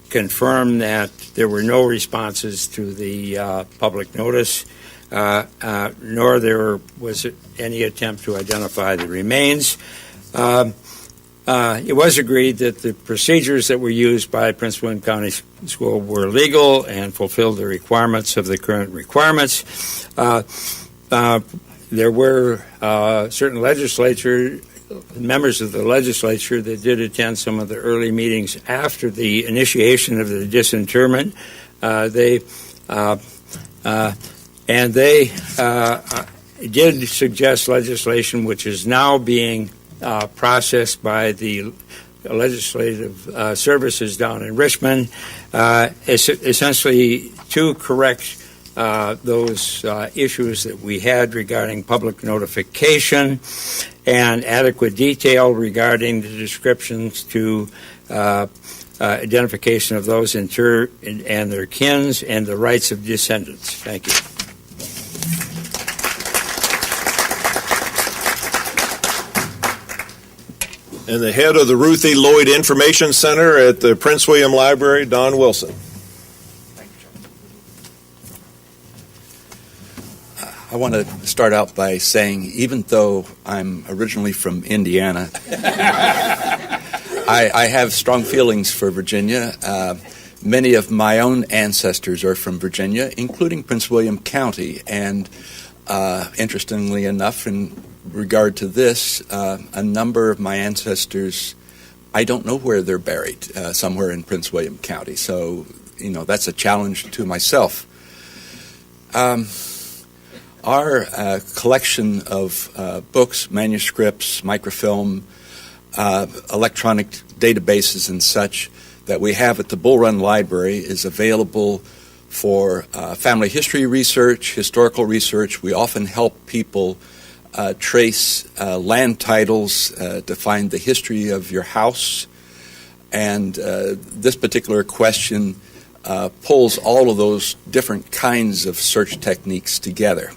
confirm that there were no responses to the public notice, nor there was any attempt to identify the remains. It was agreed that the procedures that were used by Prince William County School were legal and fulfilled the requirements of the current requirements. There were certain members of the legislature that did attend some of the early meetings after the initiation of the disinterment. They did suggest legislation which is now being processed by the legislative services down in Richmond, essentially to correct those issues that we had regarding public notification and adequate detail regarding the descriptions to identification of those interred and their kins and the rights of descendants. Thank you. And the head of the Ruth E. Lloyd Information Center at the Prince William Library, Don Wilson. I want to start out by saying, even though I'm originally from Indiana, I have strong feelings for Virginia. Many of my own ancestors are from Virginia, including Prince William County. And interestingly enough, in regard to this, a number of my ancestors, I don't know where they're buried, somewhere in Prince William County. So, that's a challenge to myself. Our collection of books, manuscripts, microfilm, electronic databases and such, that we have at the Bull Run Library is available for family history research, historical research. We often help people trace land titles to find the history of your house. And this particular question pulls all of those different kinds of search techniques together.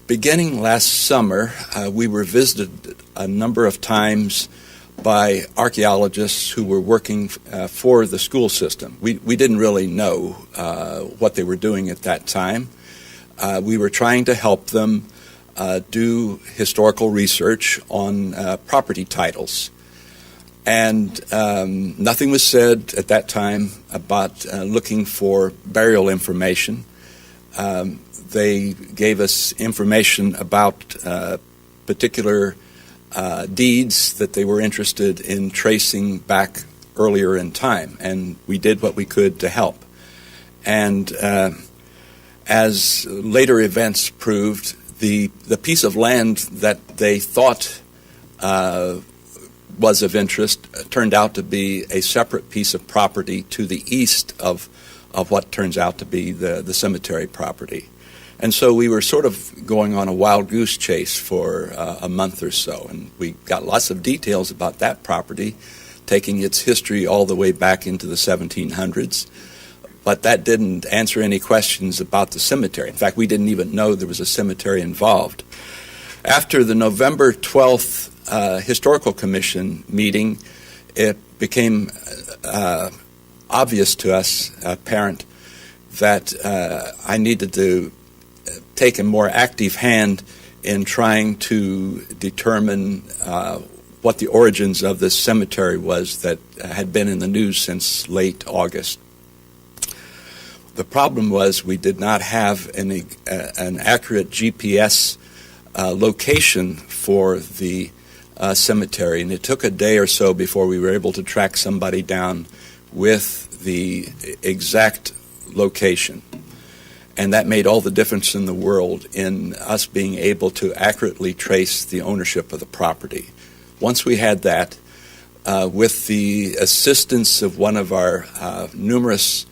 Beginning last summer, we were visited a number of times by archaeologists who were working for the school system. We didn't really know what they were doing at that time. We were trying to help them do historical research on property titles. And nothing was said at that time about looking for burial information. They gave us information about particular deeds that they were interested in tracing back earlier in time, and we did what we could to help. And as later events proved, the piece of land that they thought was of interest turned out to be a separate piece of property to the east of what turns out to be the cemetery property. And so we were sort of going on a wild goose chase for a month or so, and we got lots of details about that property, taking its history all the way back into the 1700s. But that didn't answer any questions about the cemetery. In fact, we didn't even know there was a cemetery involved. After the November 12th Historical Commission meeting, it became obvious to us, apparent, that I needed to take a more active hand in trying to determine what the origins of this cemetery was that had been in the news since late August. The problem was we did not have an accurate GPS location for the cemetery, and it took a day or so before we were able to track somebody down with the exact location. And that made all the difference in the world in us being able to accurately trace the ownership of the property. Once we had that, with the assistance of one of our numerous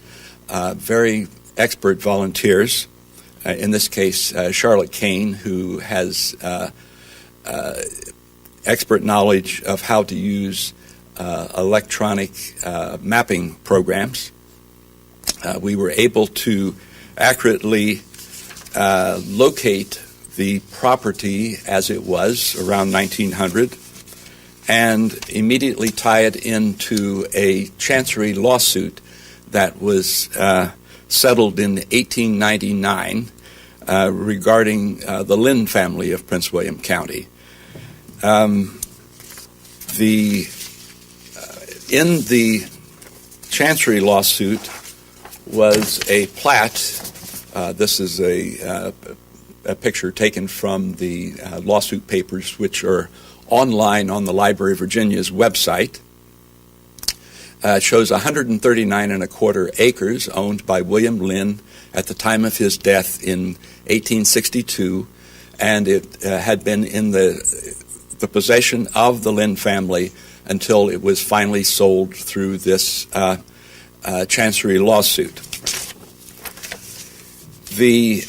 very expert volunteers, in this case Charlotte Kane, who has expert knowledge of how to use electronic mapping programs, we were able to accurately locate the property as it was around 1900 and immediately tie it into a chancery lawsuit that was settled in 1899 regarding the Lynn family of Prince William County. In the chancery lawsuit was a plat. This is a picture taken from the lawsuit papers, which are online on the Library of Virginia's website. It shows 139.25 acres owned by William Lynn at the time of his death in 1862, and it had been in the possession of the Lynn family until it was finally sold through this chancery lawsuit. The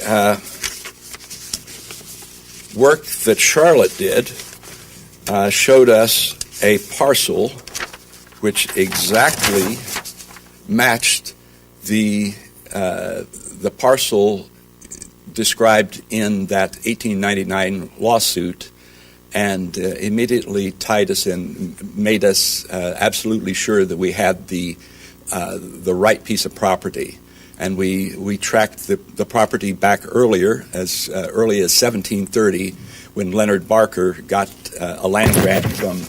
work that Charlotte did showed us a parcel which exactly matched the parcel described in that 1899 lawsuit, and immediately tied us in, made us absolutely sure that we had the right piece of property. And we tracked the property back earlier, as early as 1730, when Leonard Barker got a land grant from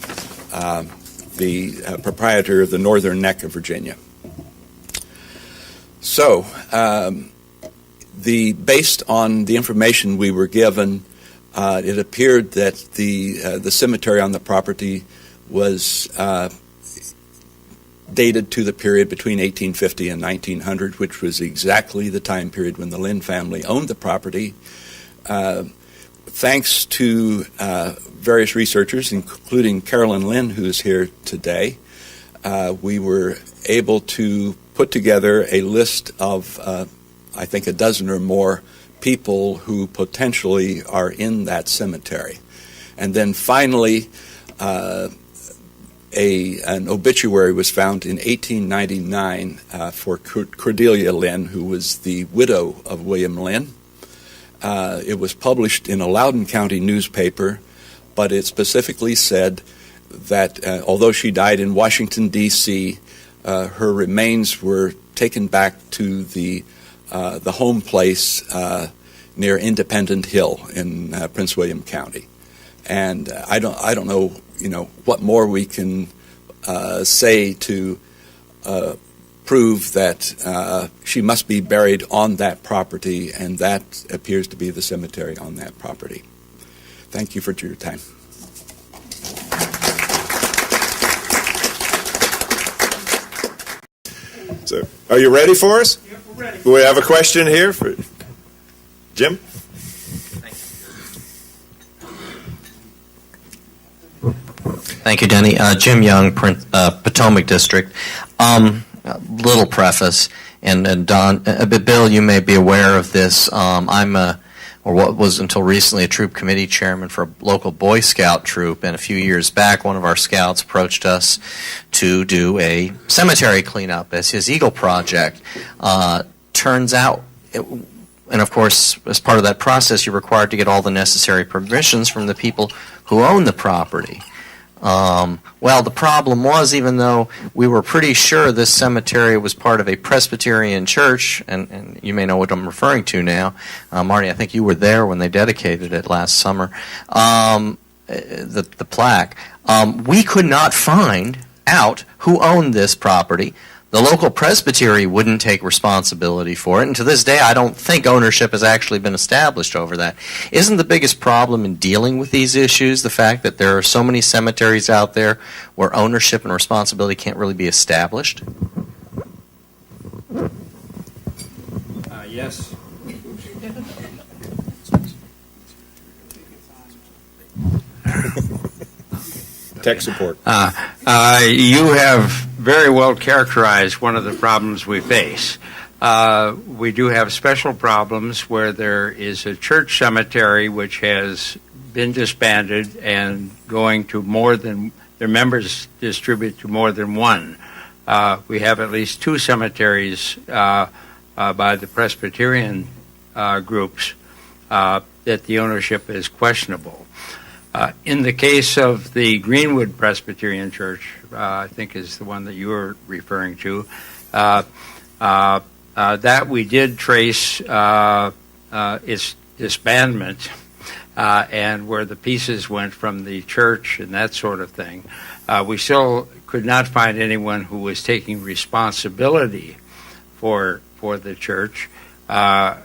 the proprietor of the northern neck of Virginia. So, based on the information we were given, it appeared that the cemetery on the property was dated to the period between 1850 and 1900, which was exactly the time period when the Lynn family owned the property. Thanks to various researchers, including Carolyn Lynn, who is here today, we were able to put together a list of, I think, a dozen or more people who potentially are in that cemetery. And then finally, an obituary was found in 1899 for Cordelia Lynn, who was the widow of William Lynn. It was published in a Loudoun County newspaper, but it specifically said that although she died in Washington, D.C., her remains were taken back to the home place near Independent Hill in Prince William County. And I don't know, what more we can say to prove that she must be buried on that property, and that appears to be the cemetery on that property. Thank you for your time. So, are you ready for us? Yep, we're ready. We have a question here for Jim. Thank you, Denny. Jim Young, Potomac District. Little preface, and Don, Bill, you may be aware of this. I'm or what was until recently a troop committee chairman for a local Boy Scout troop, and a few years back one of our scouts approached us to do a cemetery cleanup as his Eagle project. Turns out, and of course, as part of that process, you're required to get all the necessary permissions from the people who own the property. Well, the problem was, even though we were pretty sure this cemetery was part of a Presbyterian church, and you may know what I'm referring to now, Marty, I think you were there when they dedicated it last summer, the plaque, we could not find out who owned this property. The local presbytery wouldn't take responsibility for it, and to this day I don't think ownership has actually been established over that. Isn't the biggest problem in dealing with these issues the fact that there are so many cemeteries out there where ownership and responsibility can't really be established? Yes. Tech support. You have very well characterized one of the problems we face. We do have special problems where there is a church cemetery which has been disbanded and going to more than, their members distribute to more than one. We have at least two cemeteries by the Presbyterian groups that the ownership is questionable. In the case of the Greenwood Presbyterian Church, I think is the one that you were referring to, that we did trace its disbandment and where the pieces went from the church and that sort of thing. We still could not find anyone who was taking responsibility for the church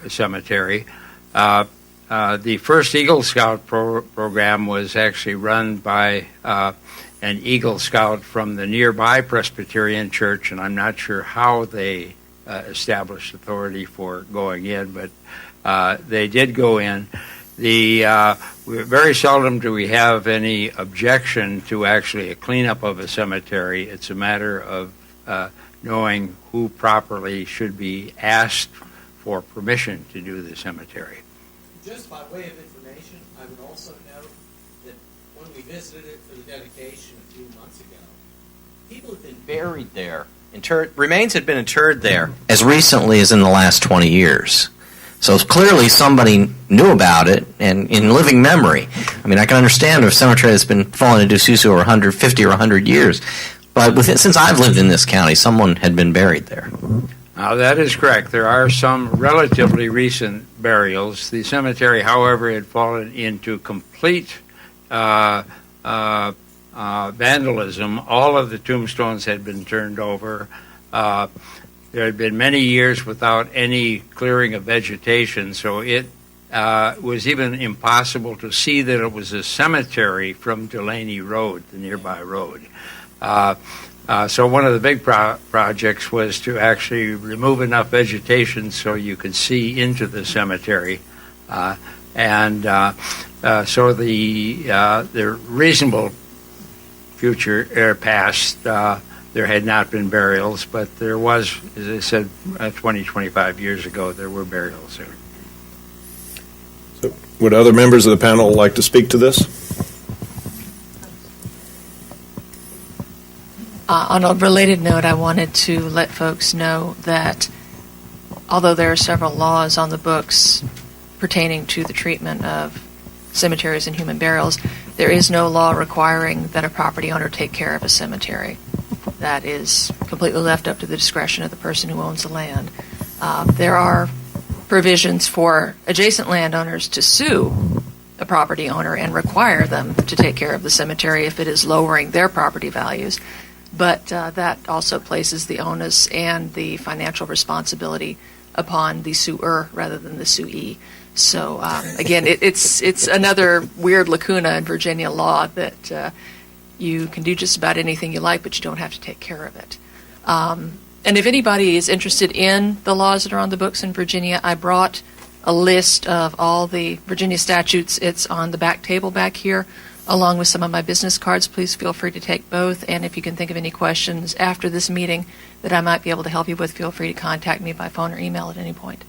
cemetery. The first Eagle Scout program was actually run by an Eagle Scout from the nearby Presbyterian Church, and I'm not sure how they established authority for going in, but they did go in. Very seldom do we have any objection to actually a cleanup of a cemetery. It's a matter of knowing who properly should be asked for permission to do the cemetery. Just by way of information, I would also note that when we visited it for the dedication a few months ago, people have been buried there. Remains had been interred there as recently as in the last 20 years. So clearly somebody knew about it, and in living memory. I mean, I can understand if a cemetery has been fallen into disuse over 150 or 100 years, but since I've lived in this county, someone had been buried there. That is correct. There are some relatively recent burials. The cemetery, however, had fallen into complete vandalism. All of the tombstones had been turned over. There had been many years without any clearing of vegetation, so it was even impossible to see that it was a cemetery from Delaney Road, the nearby road. So one of the big projects was to actually remove enough vegetation so you could see into the cemetery. So the reasonable future past there had not been burials, but there was, as I said, 20, 25 years ago, there were burials there. So, would other members of the panel like to speak to this? On a related note, I wanted to let folks know that although there are several laws on the books pertaining to the treatment of cemeteries and human burials, there is no law requiring that a property owner take care of a cemetery. That is completely left up to the discretion of the person who owns the land. There are provisions for adjacent landowners to sue the property owner and require them to take care of the cemetery if it is lowering their property values. But that also places the onus and the financial responsibility upon the suer rather than the suee. So again, it's another weird lacuna in Virginia law that you can do just about anything you like, but you don't have to take care of it. And if anybody is interested in the laws that are on the books in Virginia, I brought a list of all the Virginia statutes. It's on the back table back here, along with some of my business cards. Please feel free to take both. And if you can think of any questions after this meeting that I might be able to help you with, feel free to contact me by phone or email at any point.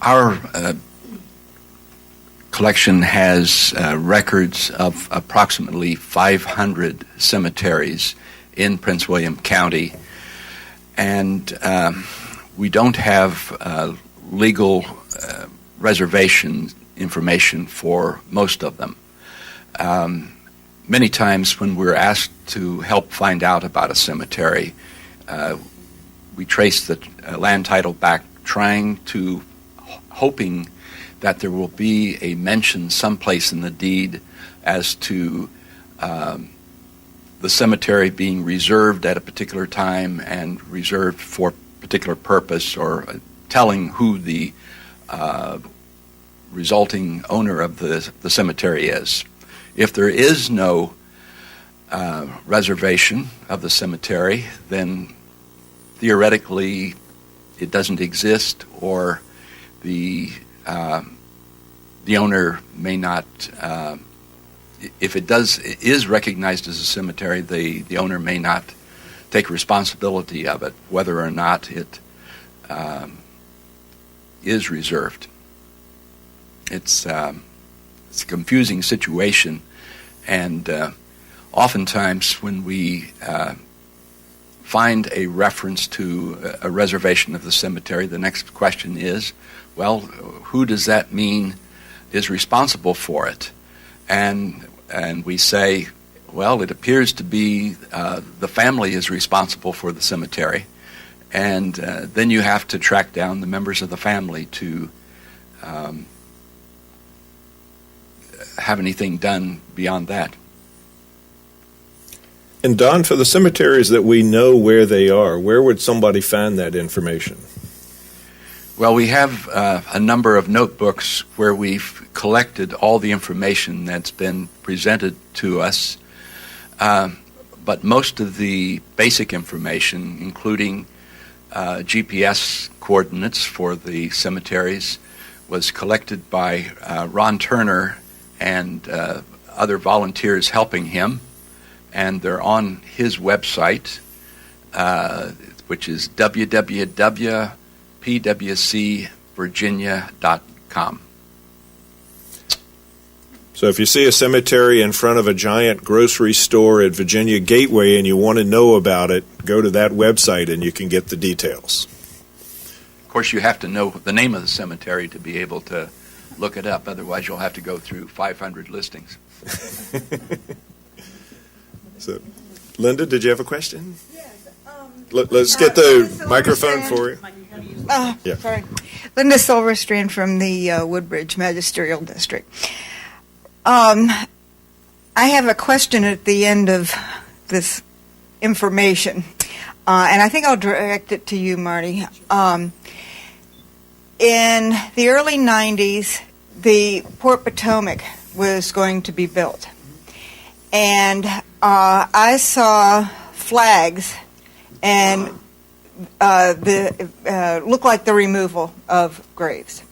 Our collection has records of approximately 500 cemeteries in Prince William County, and we don't have legal reservation information for most of them. Many times when we're asked to help find out about a cemetery, we trace the land title back, hoping that there will be a mention someplace in the deed as to the cemetery being reserved at a particular time and reserved for a particular purpose, or telling who the resulting owner of the cemetery is. If there is no reservation of the cemetery, then theoretically it doesn't exist, or the owner may not. If it is recognized as a cemetery, the owner may not take responsibility of it, whether or not it is reserved. It's a confusing situation, and oftentimes when we find a reference to a reservation of the cemetery, the next question is, well, who does that mean is responsible for it? And we say, well, it appears to be the family is responsible for the cemetery, and then you have to track down the members of the family to have anything done beyond that. And Don, for the cemeteries that we know where they are, where would somebody find that information? Well, we have a number of notebooks where we've collected all the information that's been presented to us, but most of the basic information, including GPS coordinates for the cemeteries, was collected by Ron Turner and other volunteers helping him, and they're on his website, which is www.pwcvirginia.com. So if you see a cemetery in front of a giant grocery store at Virginia Gateway and you want to know about it, go to that website and you can get the details. Of course, you have to know the name of the cemetery to be able to look it up. Otherwise, you'll have to go through 500 listings. So, Linda, did you have a question? Yes. Let's get the microphone for you. Yeah. Sorry. Linda Silverstrand from the Woodbridge Magisterial District. I have a question at the end of this information, and I think I'll direct it to you, Marty. In the early 90s, the Port Potomac was going to be built, and I saw flags and looked like the removal of graves.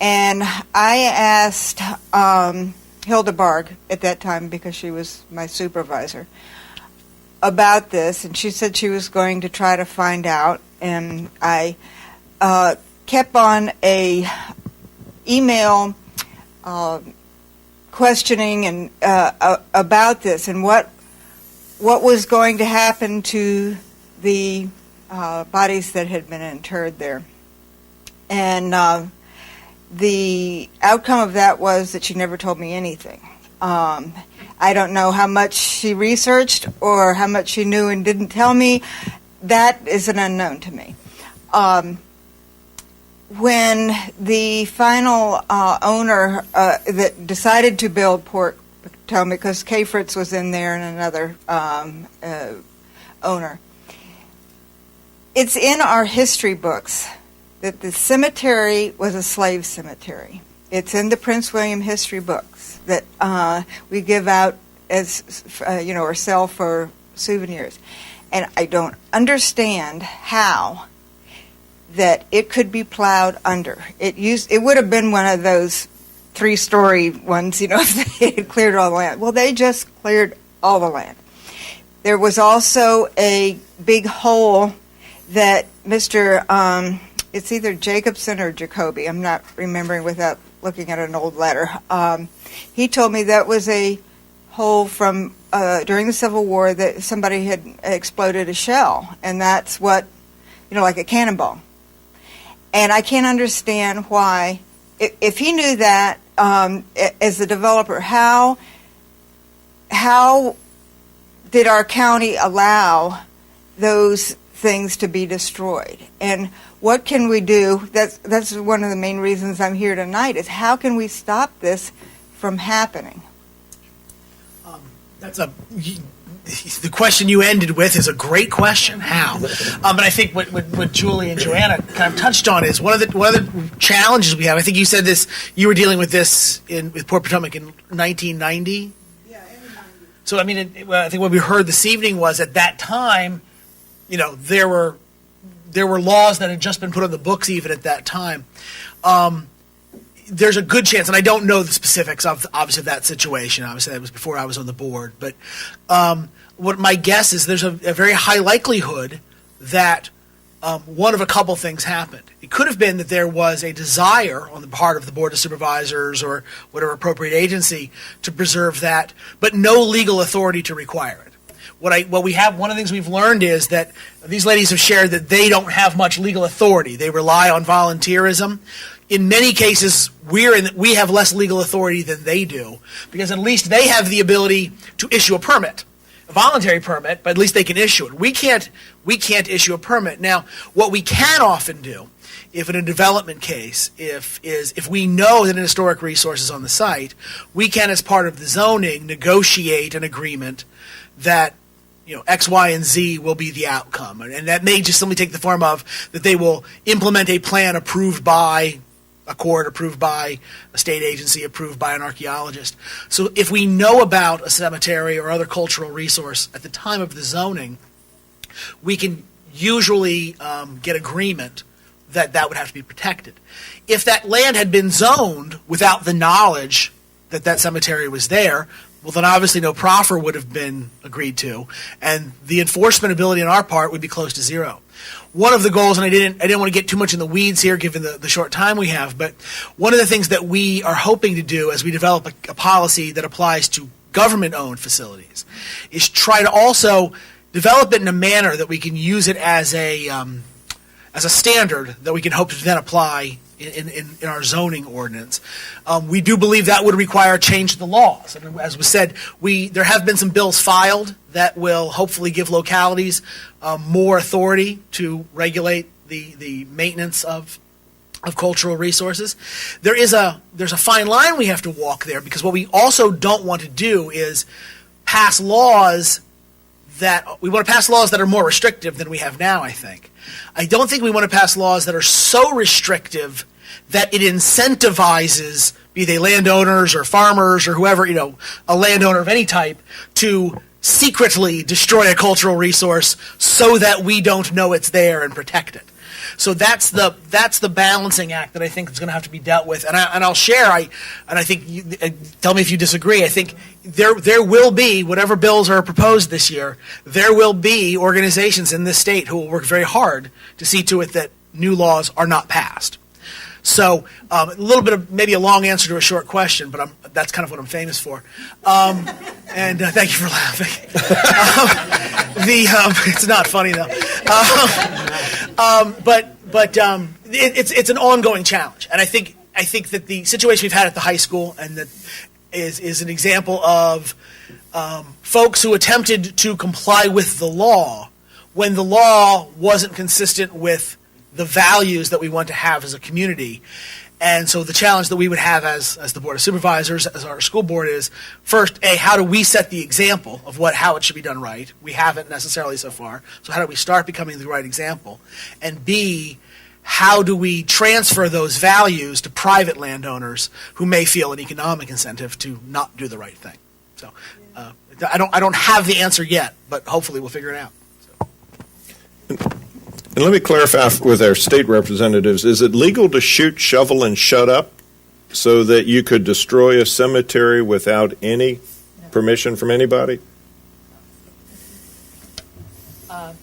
And I asked Hilda Barg at that time, because she was my supervisor, about this, and she said she was going to try to find out, and I kept on a email questioning and about this and what was going to happen to the bodies that had been interred there. And the outcome of that was that she never told me anything. I don't know how much she researched or how much she knew and didn't tell me. That is an unknown to me. When the final owner that decided to build Port Potomac, because K. Fritz was in there and another owner, it's in our history books that the cemetery was a slave cemetery. It's in the Prince William history books that we give out as, or sell for souvenirs. And I don't understand how that it could be plowed under. It would have been one of those 3-story ones, if they had cleared all the land. Well, they just cleared all the land. There was also a big hole that Mr. It's either Jacobson or Jacoby. I'm not remembering without looking at an old letter. He told me that was a hole from during the Civil War that somebody had exploded a shell, and that's what, like a cannonball. And I can't understand why, if he knew that as a developer, how did our county allow those things to be destroyed? And what can we do? That's one of the main reasons I'm here tonight, is how can we stop this from happening? The question you ended with is a great question. How? But I think what Julie and Joanna kind of touched on is one of the challenges we have. I think you said this. You were dealing with this with Port Potomac in 1990. Yeah, in 90. So I think what we heard this evening was at that time, there were laws that had just been put on the books even at that time. There's a good chance, and I don't know the specifics of obviously that situation. Obviously, that was before I was on the board. But what my guess is, there's a very high likelihood that one of a couple things happened. It could have been that there was a desire on the part of the Board of Supervisors or whatever appropriate agency to preserve that, but no legal authority to require it. One of the things we've learned is that these ladies have shared that they don't have much legal authority. They rely on volunteerism. In many cases, we have less legal authority than they do, because at least they have the ability to issue a permit, a voluntary permit, but at least they can issue it. We can't issue a permit. Now, what we can often do, if in a development case, if we know that an historic resource is on the site, we can, as part of the zoning, negotiate an agreement that X, Y, and Z will be the outcome. And that may just simply take the form of that they will implement a plan approved by a court, approved by a state agency, approved by an archaeologist. So if we know about a cemetery or other cultural resource at the time of the zoning, we can usually get agreement that would have to be protected. If that land had been zoned without the knowledge that cemetery was there, well, then obviously no proffer would have been agreed to, and the enforcement ability on our part would be close to zero. One of the goals, and I didn't want to get too much in the weeds here given the short time we have, but one of the things that we are hoping to do as we develop a policy that applies to government-owned facilities is try to also develop it in a manner that we can use it as a standard that we can hope to then apply in our zoning ordinance. We do believe that would require a change to the laws. And as was said, there have been some bills filed that will hopefully give localities more authority to regulate the maintenance of cultural resources. There's a fine line we have to walk there, because what we also don't want to do is pass laws that are more restrictive than we have now, I think. I don't think we want to pass laws that are so restrictive that it incentivizes, be they landowners or farmers or whoever, a landowner of any type, to secretly destroy a cultural resource so that we don't know it's there and protect it. So that's the balancing act that I think is going to have to be dealt with. And I'll share. I think tell me if you disagree. I think there will be, whatever bills are proposed this year, there will be organizations in this state who will work very hard to see to it that new laws are not passed. So a little bit of maybe a long answer to a short question, but that's kind of what I'm famous for. And thank you for laughing. It's not funny though. But it's an ongoing challenge, and I think that the situation we've had at the high school and that is an example of folks who attempted to comply with the law when the law wasn't consistent with the values that we want to have as a community. And so the challenge that we would have as the Board of Supervisors, as our school board is, first, A, how do we set the example of how it should be done right? We haven't necessarily so far. So how do we start becoming the right example? And B, how do we transfer those values to private landowners who may feel an economic incentive to not do the right thing? So I don't have the answer yet, but hopefully we'll figure it out. And let me clarify with our state representatives, is it legal to shoot, shovel, and shut up so that you could destroy a cemetery without any permission from anybody?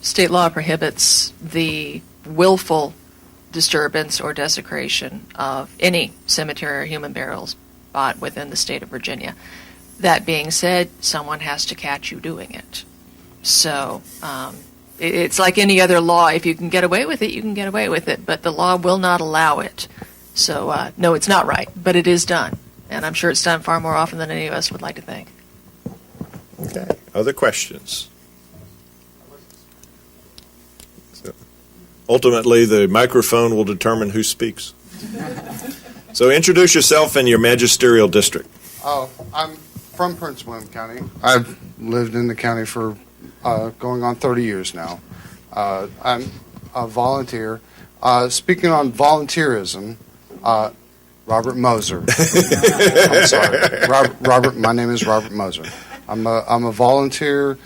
State law prohibits the willful disturbance or desecration of any cemetery or human burials spot within the state of Virginia. That being said, someone has to catch you doing it. So it's like any other law. If you can get away with it, you can get away with it, but the law will not allow it. So, no, it's not right, but it is done. And I'm sure it's done far more often than any of us would like to think. Okay. Other questions? So, ultimately, the microphone will determine who speaks. So introduce yourself and your magisterial district. Oh, I'm from Prince William County. I've lived in the county for going on 30 years now. I'm a volunteer. Speaking on volunteerism, Robert Moser. I'm sorry. Robert. My name is Robert Moser. I'm a volunteer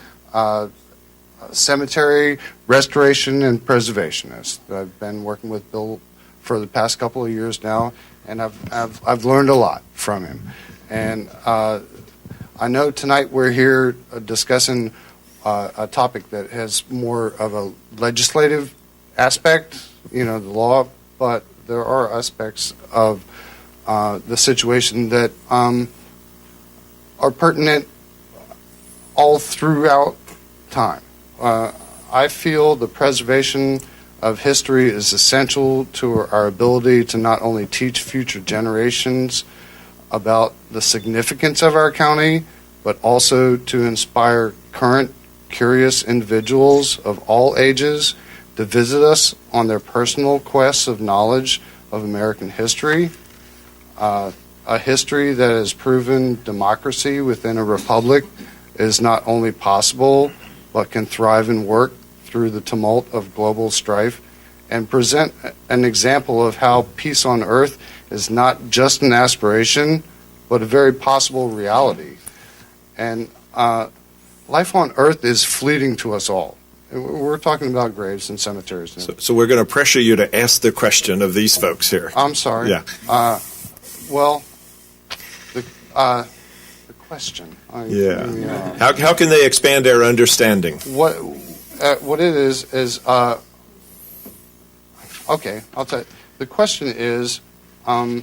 cemetery restoration and preservationist. I've been working with Bill for the past couple of years now, and I've learned a lot from him. And I know tonight we're here discussing a topic that has more of a legislative aspect, the law, but there are aspects of the situation that are pertinent all throughout time. I feel the preservation of history is essential to our ability to not only teach future generations about the significance of our county, but also to inspire current curious individuals of all ages to visit us on their personal quests of knowledge of American history, a history that has proven democracy within a republic is not only possible, but can thrive and work through the tumult of global strife, and present an example of how peace on earth is not just an aspiration, but a very possible reality. And life on earth is fleeting to us all. We're talking about graves and cemeteries now. So we're going to pressure you to ask the question of these folks here. I'm sorry. Yeah. Well, the question. How can they expand their understanding? What it is okay. I'll tell you. The question is. I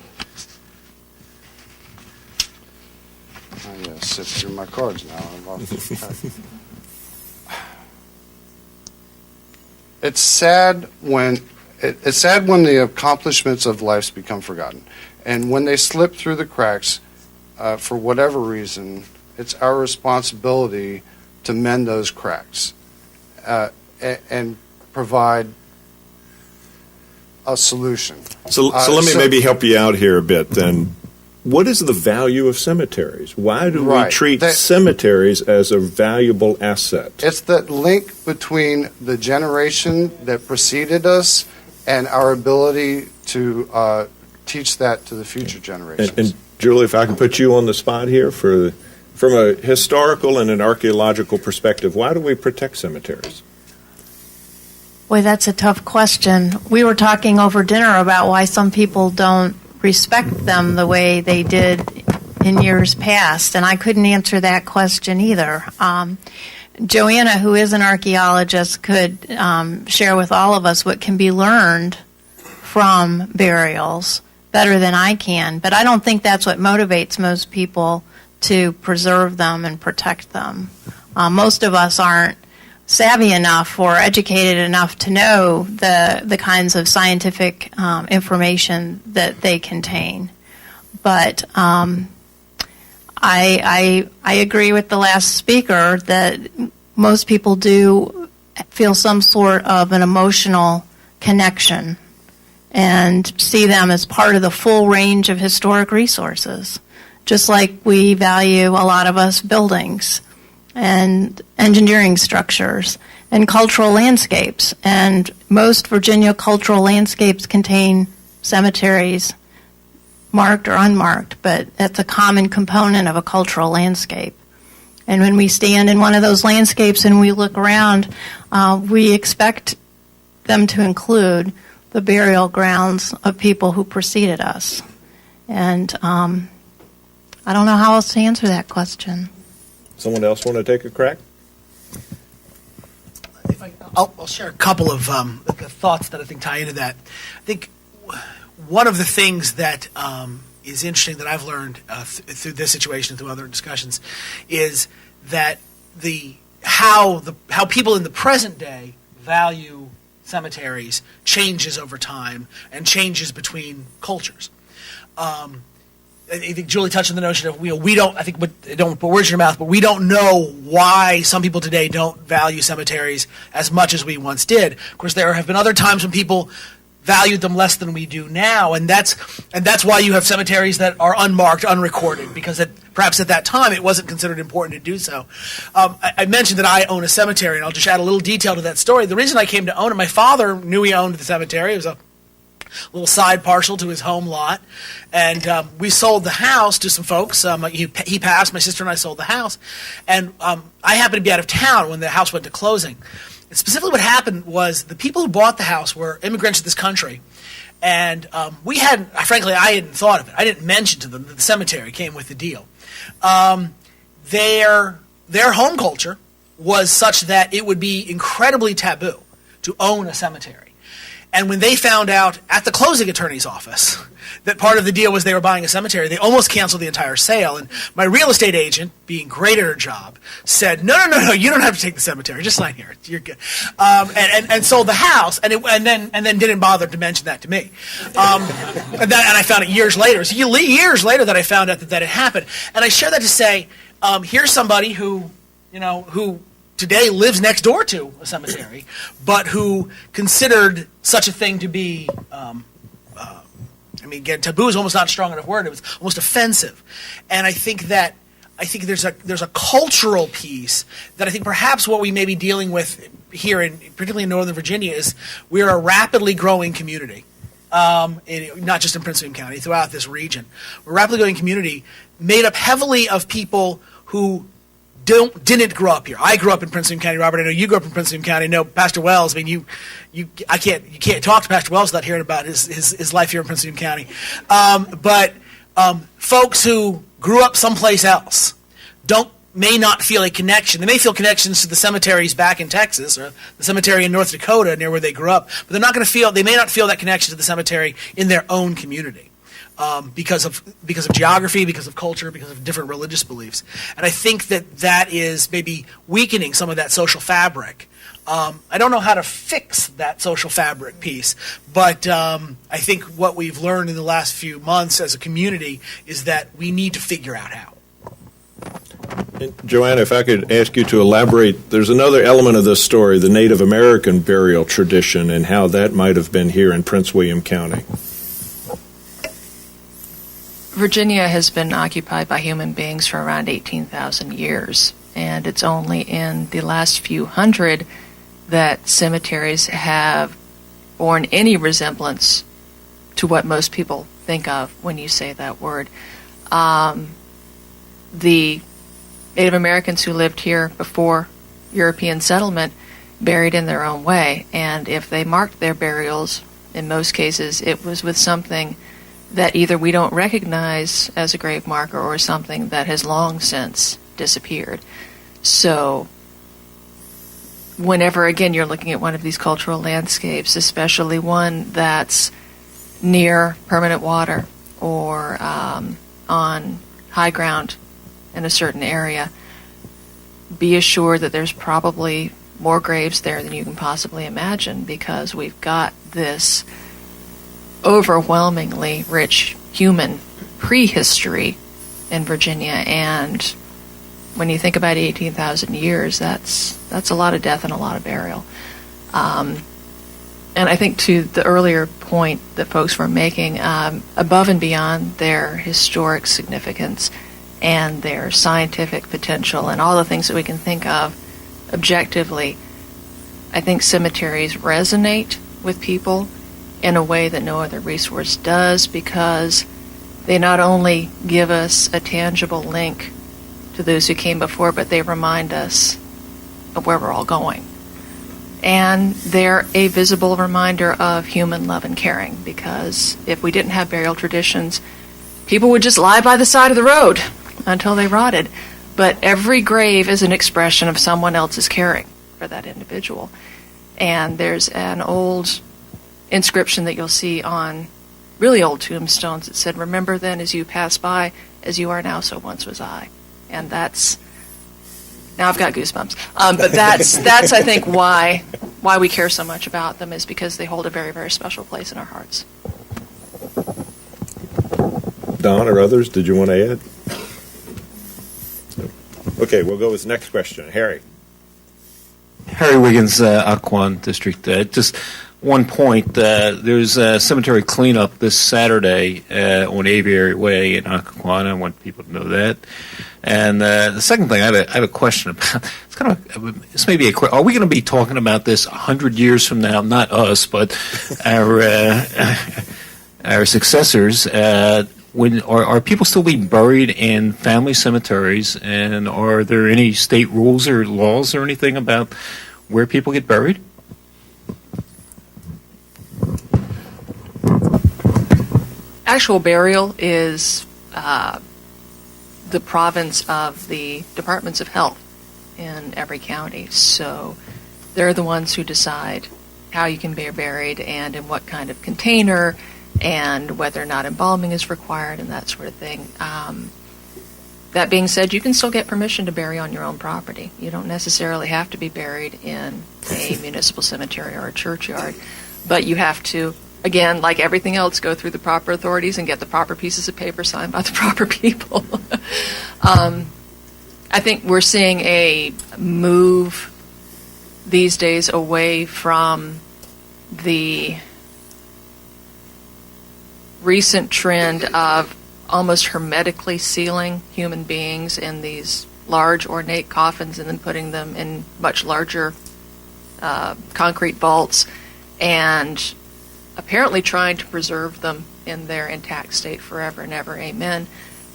gotta sift through my cards now. I've lost track. It's sad when the accomplishments of life become forgotten, and when they slip through the cracks, for whatever reason, it's our responsibility to mend those cracks and provide a solution. So let me maybe help you out here a bit then. What is the value of cemeteries? Why do we treat cemeteries as a valuable asset? It's the link between the generation that preceded us and our ability to teach that to the future generations. And Julie, if I can put you on the spot here, from a historical and an archaeological perspective, why do we protect cemeteries? Boy, that's a tough question. We were talking over dinner about why some people don't respect them the way they did in years past, and I couldn't answer that question either. Joanna, who is an archaeologist, could share with all of us what can be learned from burials better than I can, but I don't think that's what motivates most people to preserve them and protect them. Most of us aren't savvy enough or educated enough to know the kinds of scientific information that they contain. But I agree with the last speaker that most people do feel some sort of an emotional connection and see them as part of the full range of historic resources, just like we value, a lot of us, buildings and engineering structures and cultural landscapes. And most Virginia cultural landscapes contain cemeteries, marked or unmarked, but that's a common component of a cultural landscape. And when we stand in one of those landscapes and we look around, we expect them to include the burial grounds of people who preceded us. And I don't know how else to answer that question. Someone else want to take a crack? I'll share a couple of thoughts that I think tie into that. I think one of the things that is interesting that I've learned through this situation and through other discussions is that how people in the present day value cemeteries changes over time and changes between cultures. I think Julie touched on the notion of we don't. I think don't put words in your mouth, but we don't know why some people today don't value cemeteries as much as we once did. Of course, there have been other times when people valued them less than we do now, and that's why you have cemeteries that are unmarked, unrecorded, because perhaps at that time it wasn't considered important to do so. I mentioned that I own a cemetery, and I'll just add a little detail to that story. The reason I came to own it, my father knew he owned the cemetery. It was a little side parcel to his home lot, and we sold the house to some folks. He passed, my sister and I sold the house, and I happened to be out of town when the house went to closing. And specifically what happened was the people who bought the house were immigrants to this country, and frankly, I hadn't thought of it. I didn't mention to them that the cemetery came with the deal. Their home culture was such that it would be incredibly taboo to own a cemetery. And when they found out at the closing attorney's office that part of the deal was they were buying a cemetery, they almost canceled the entire sale. And my real estate agent, being great at her job, said, no, you don't have to take the cemetery. Just sign here. You're good. And sold the house, and then didn't bother to mention that to me. And I found it years later. It was years later that I found out that it happened. And I share that to say, here's somebody who today lives next door to a cemetery, but who considered such a thing to be, again, taboo is almost not a strong enough word. It was almost offensive. And I think there's a cultural piece that I think perhaps what we may be dealing with here, particularly in Northern Virginia, is we're a rapidly growing community. Not just in Prince William County, throughout this region. We're a rapidly growing community made up heavily of people who didn't grow up here. I grew up in Prince William County, Robert. I know you grew up in Prince William County. I know Pastor Wells. I mean, you can't talk to Pastor Wells without hearing about his life here in Prince William County. But folks who grew up someplace else may not feel a connection. They may feel connections to the cemeteries back in Texas or the cemetery in North Dakota near where they grew up, but they may not feel that connection to the cemetery in their own community. Because of geography, because of culture, because of different religious beliefs. And I think that is maybe weakening some of that social fabric. I don't know how to fix that social fabric piece, but I think what we've learned in the last few months as a community is that we need to figure out how. And Joanna, if I could ask you to elaborate, there's another element of this story, the Native American burial tradition, and how that might have been here in Prince William County. Virginia has been occupied by human beings for around 18,000 years, and it's only in the last few hundred that cemeteries have borne any resemblance to what most people think of when you say that word. The Native Americans who lived here before European settlement buried in their own way. And if they marked their burials, in most cases, it was with something that either we don't recognize as a grave marker or something that has long since disappeared. So whenever, again, you're looking at one of these cultural landscapes, especially one that's near permanent water or on high ground in a certain area, be assured that there's probably more graves there than you can possibly imagine, because we've got this overwhelmingly rich human prehistory in Virginia. And when you think about 18,000 years, that's a lot of death and a lot of burial. And I think to the earlier point that folks were making, above and beyond their historic significance and their scientific potential and all the things that we can think of objectively, I think cemeteries resonate with people in a way that no other resource does, because they not only give us a tangible link to those who came before, but they remind us of where we're all going. And they're a visible reminder of human love and caring, because if we didn't have burial traditions, people would just lie by the side of the road until they rotted. But every grave is an expression of someone else's caring for that individual. And there's an old inscription that you'll see on really old tombstones that said, "Remember then as you pass by, as you are now, so once was I." And that's, now I've got goosebumps. But that's I think why we care so much about them, is because they hold a very, very special place in our hearts. Don or others, did you want to add? Okay, we'll go with the next question. Harry. Harry Wiggins, Occoquan District. Just one point. There's a cemetery cleanup this Saturday on Aviary Way in Occoquan. I want people to know that. And the second thing I have a question about. It's kind of, this may be are we going to be talking about this 100 years from now? Not us, but our successors. Are people still being buried in family cemeteries, and are there any state rules or laws or anything about where people get buried? Actual burial is the province of the departments of health in every county. So they're the ones who decide how you can be buried and in what kind of container, and whether or not embalming is required and that sort of thing. That being said, you can still get permission to bury on your own property. You don't necessarily have to be buried in a municipal cemetery or a churchyard, but you have to, again, like everything else, go through the proper authorities and get the proper pieces of paper signed by the proper people. I think we're seeing a move these days away from the recent trend of almost hermetically sealing human beings in these large ornate coffins and then putting them in much larger concrete vaults, and apparently trying to preserve them in their intact state forever and ever, amen,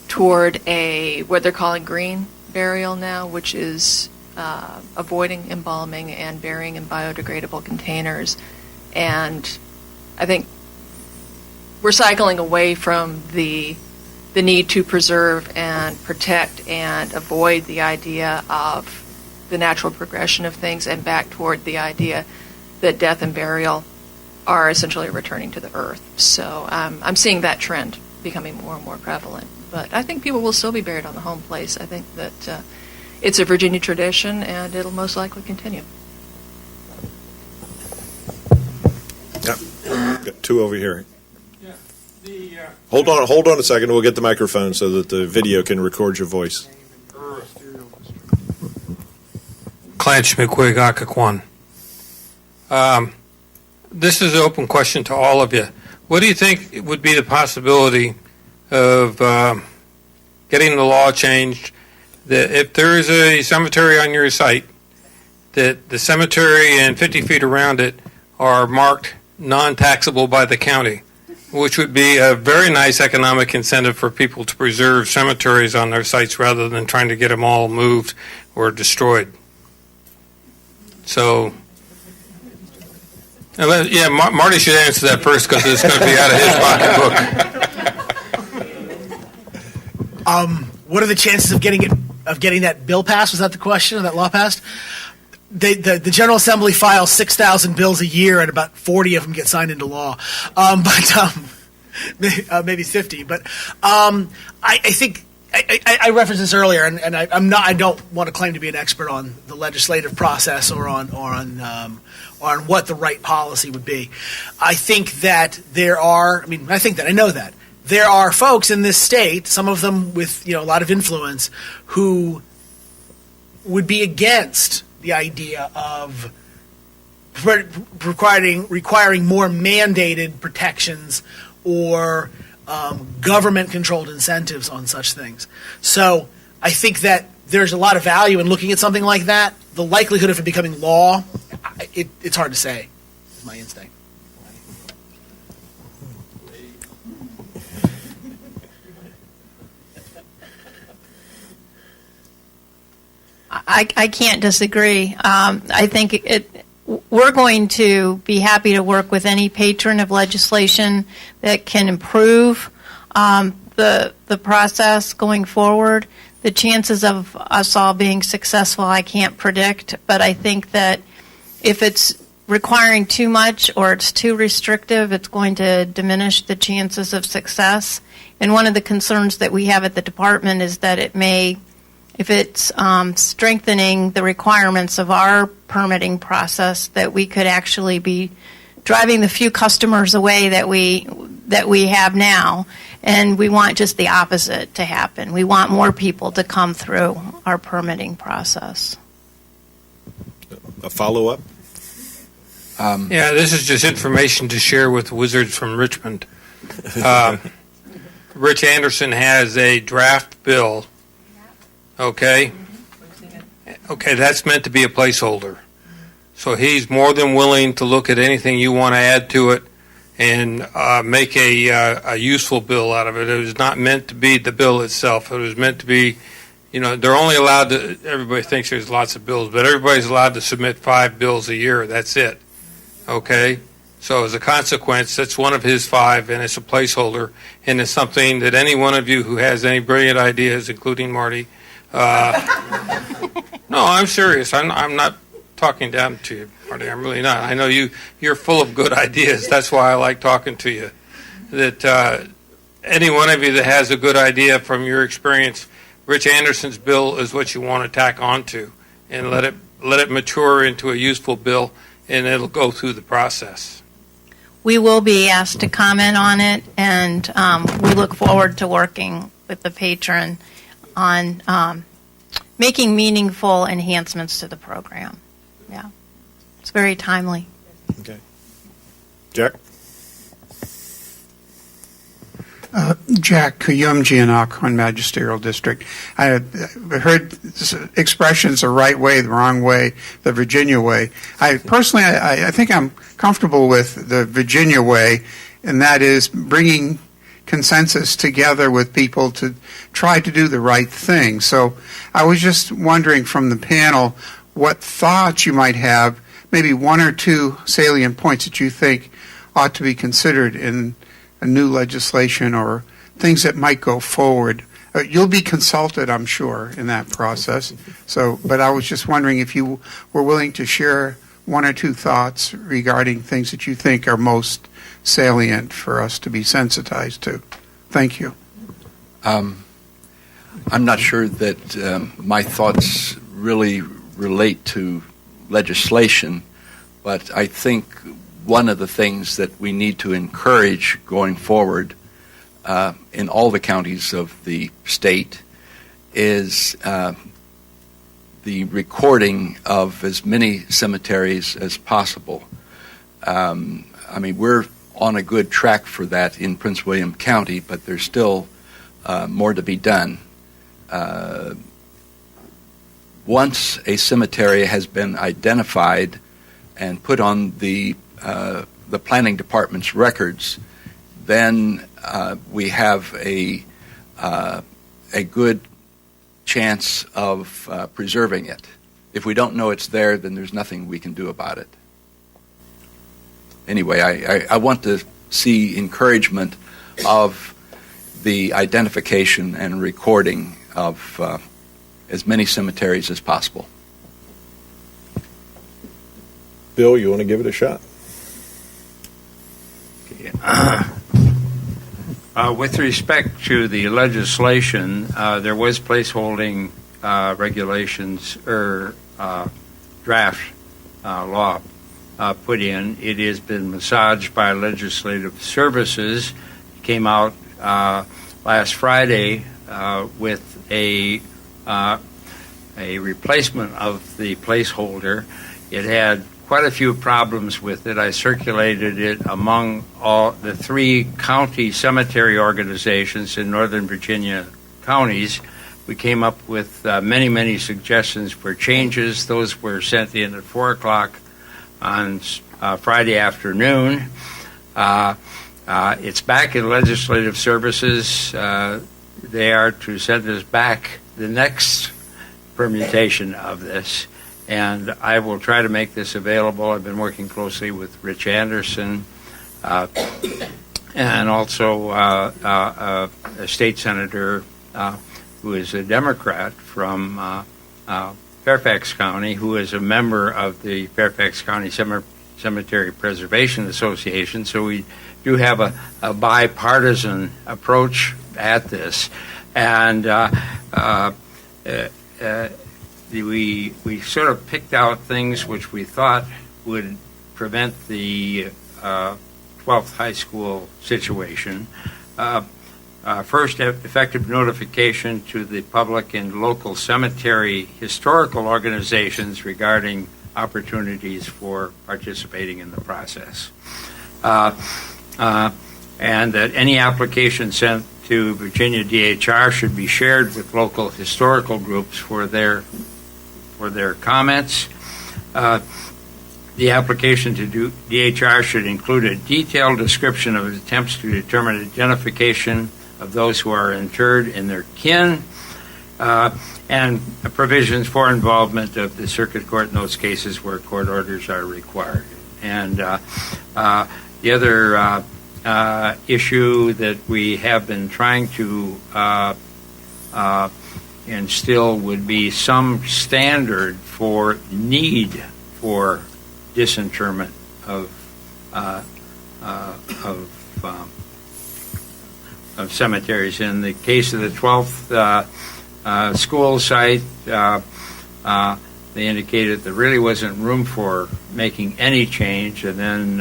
toward a what they're calling green burial now, which is avoiding embalming and burying in biodegradable containers. And I think we're cycling away from the need to preserve and protect and avoid the idea of the natural progression of things, and back toward the idea that death and burial are essentially returning to the earth. So I'm seeing that trend becoming more and more prevalent. But I think people will still be buried on the home place. I think that it's a Virginia tradition, and it'll most likely continue. Yeah. Got two over here. Hold on a second. We'll get the microphone so that the video can record your voice. Clanch McQuigg, Occoquan. This is an open question to all of you. What do you think would be the possibility of getting the law changed that if there is a cemetery on your site, that the cemetery and 50 feet around it are marked non-taxable by the county, which would be a very nice economic incentive for people to preserve cemeteries on their sites rather than trying to get them all moved or destroyed. So Marty should answer that first because it's going to be out of his pocketbook. What are the chances of getting that bill passed? Was that the question? Or that law passed? The General Assembly files 6,000 bills a year, and about 40 of them get signed into law. Maybe 50. But I think I referenced this earlier, and I don't want to claim to be an expert on the legislative process or on what the right policy would be. I think that I know that there are folks in this state, some of them with a lot of influence, who would be against the idea of requiring more mandated protections or government-controlled incentives on such things. So I think that there's a lot of value in looking at something like that. The likelihood of it becoming law, it's hard to say, is my instinct. I can't disagree. I think we're going to be happy to work with any patron of legislation that can improve the process going forward. The chances of us all being successful, I can't predict, but I think that if it's requiring too much or it's too restrictive, it's going to diminish the chances of success. And one of the concerns that we have at the department is that if it's strengthening the requirements of our permitting process, that we could actually be driving the few customers away that we have now, and we want just the opposite to happen. We want more people to come through our permitting process. A follow-up? This is just information to share with Wizards from Richmond. Rich Anderson has a draft bill. Okay, that's meant to be a placeholder. So he's more than willing to look at anything you want to add to it and make a useful bill out of it. It was not meant to be the bill itself. It was meant to be, they're only allowed to, everybody thinks there's lots of bills, but everybody's allowed to submit 5 bills a year. That's it. Okay? So as a consequence, that's one of his 5, and it's a placeholder, and it's something that any one of you who has any brilliant ideas, including Marty, no, I'm serious. I'm not talking down to you, Marty. I'm really not. I know you're full of good ideas. That's why I like talking to you. That any one of you that has a good idea from your experience, Rich Anderson's bill is what you want to tack onto, and let it mature into a useful bill, and it'll go through the process. We will be asked to comment on it, and we look forward to working with the patron on making meaningful enhancements to the program. Yeah, it's very timely. Okay. Jack? Jack Kuyumji in Occoquan Magisterial District. I heard expressions the right way, the wrong way, the Virginia way. I think I'm comfortable with the Virginia way, and that is bringing consensus together with people to try to do the right thing. So I was just wondering from the panel what thoughts you might have, maybe 1 or 2 salient points that you think ought to be considered in a new legislation or things that might go forward. You'll be consulted, I'm sure, in that process. But I was just wondering if you were willing to share 1 or 2 thoughts regarding things that you think are most salient for us to be sensitized to. Thank you. I'm not sure that my thoughts really relate to legislation, but I think one of the things that we need to encourage going forward in all the counties of the state is the recording of as many cemeteries as possible. We're on a good track for that in Prince William County, but there's still more to be done. Once a cemetery has been identified and put on the planning department's records, then we have a good chance of preserving it. If we don't know it's there, then there's nothing we can do about it. anyway, I want to see encouragement of the identification and recording of as many cemeteries as possible. Bill, you want to give it a shot? With respect to the legislation, there was placeholding regulations or draft law put in. It has been massaged by Legislative Services. It came out last Friday with a replacement of the placeholder. It had quite a few problems with it. I circulated it among all the 3 county cemetery organizations in Northern Virginia counties. We came up with many, many suggestions for changes. Those were sent in at 4 o'clock on Friday afternoon. It's back in Legislative Services. They are to send us back the next permutation of this, and I will try to make this available. I've been working closely with Rich Anderson and also a state senator who is a Democrat from Fairfax County, who is a member of the Fairfax County Cemetery Preservation Association. So we do have a bipartisan approach at this, and we sort of picked out things which we thought would prevent the 12th high school situation. First, effective notification to the public and local cemetery historical organizations regarding opportunities for participating in the process. And that any application sent to Virginia DHR should be shared with local historical groups for their comments. The application to DHR should include a detailed description of attempts to determine identification of those who are interred in their kin, and provisions for involvement of the circuit court in those cases where court orders are required. And the other issue that we have been trying to instill would be some standard for need for disinterment of cemeteries. In the case of the 12th school site, they indicated there really wasn't room for making any change, and then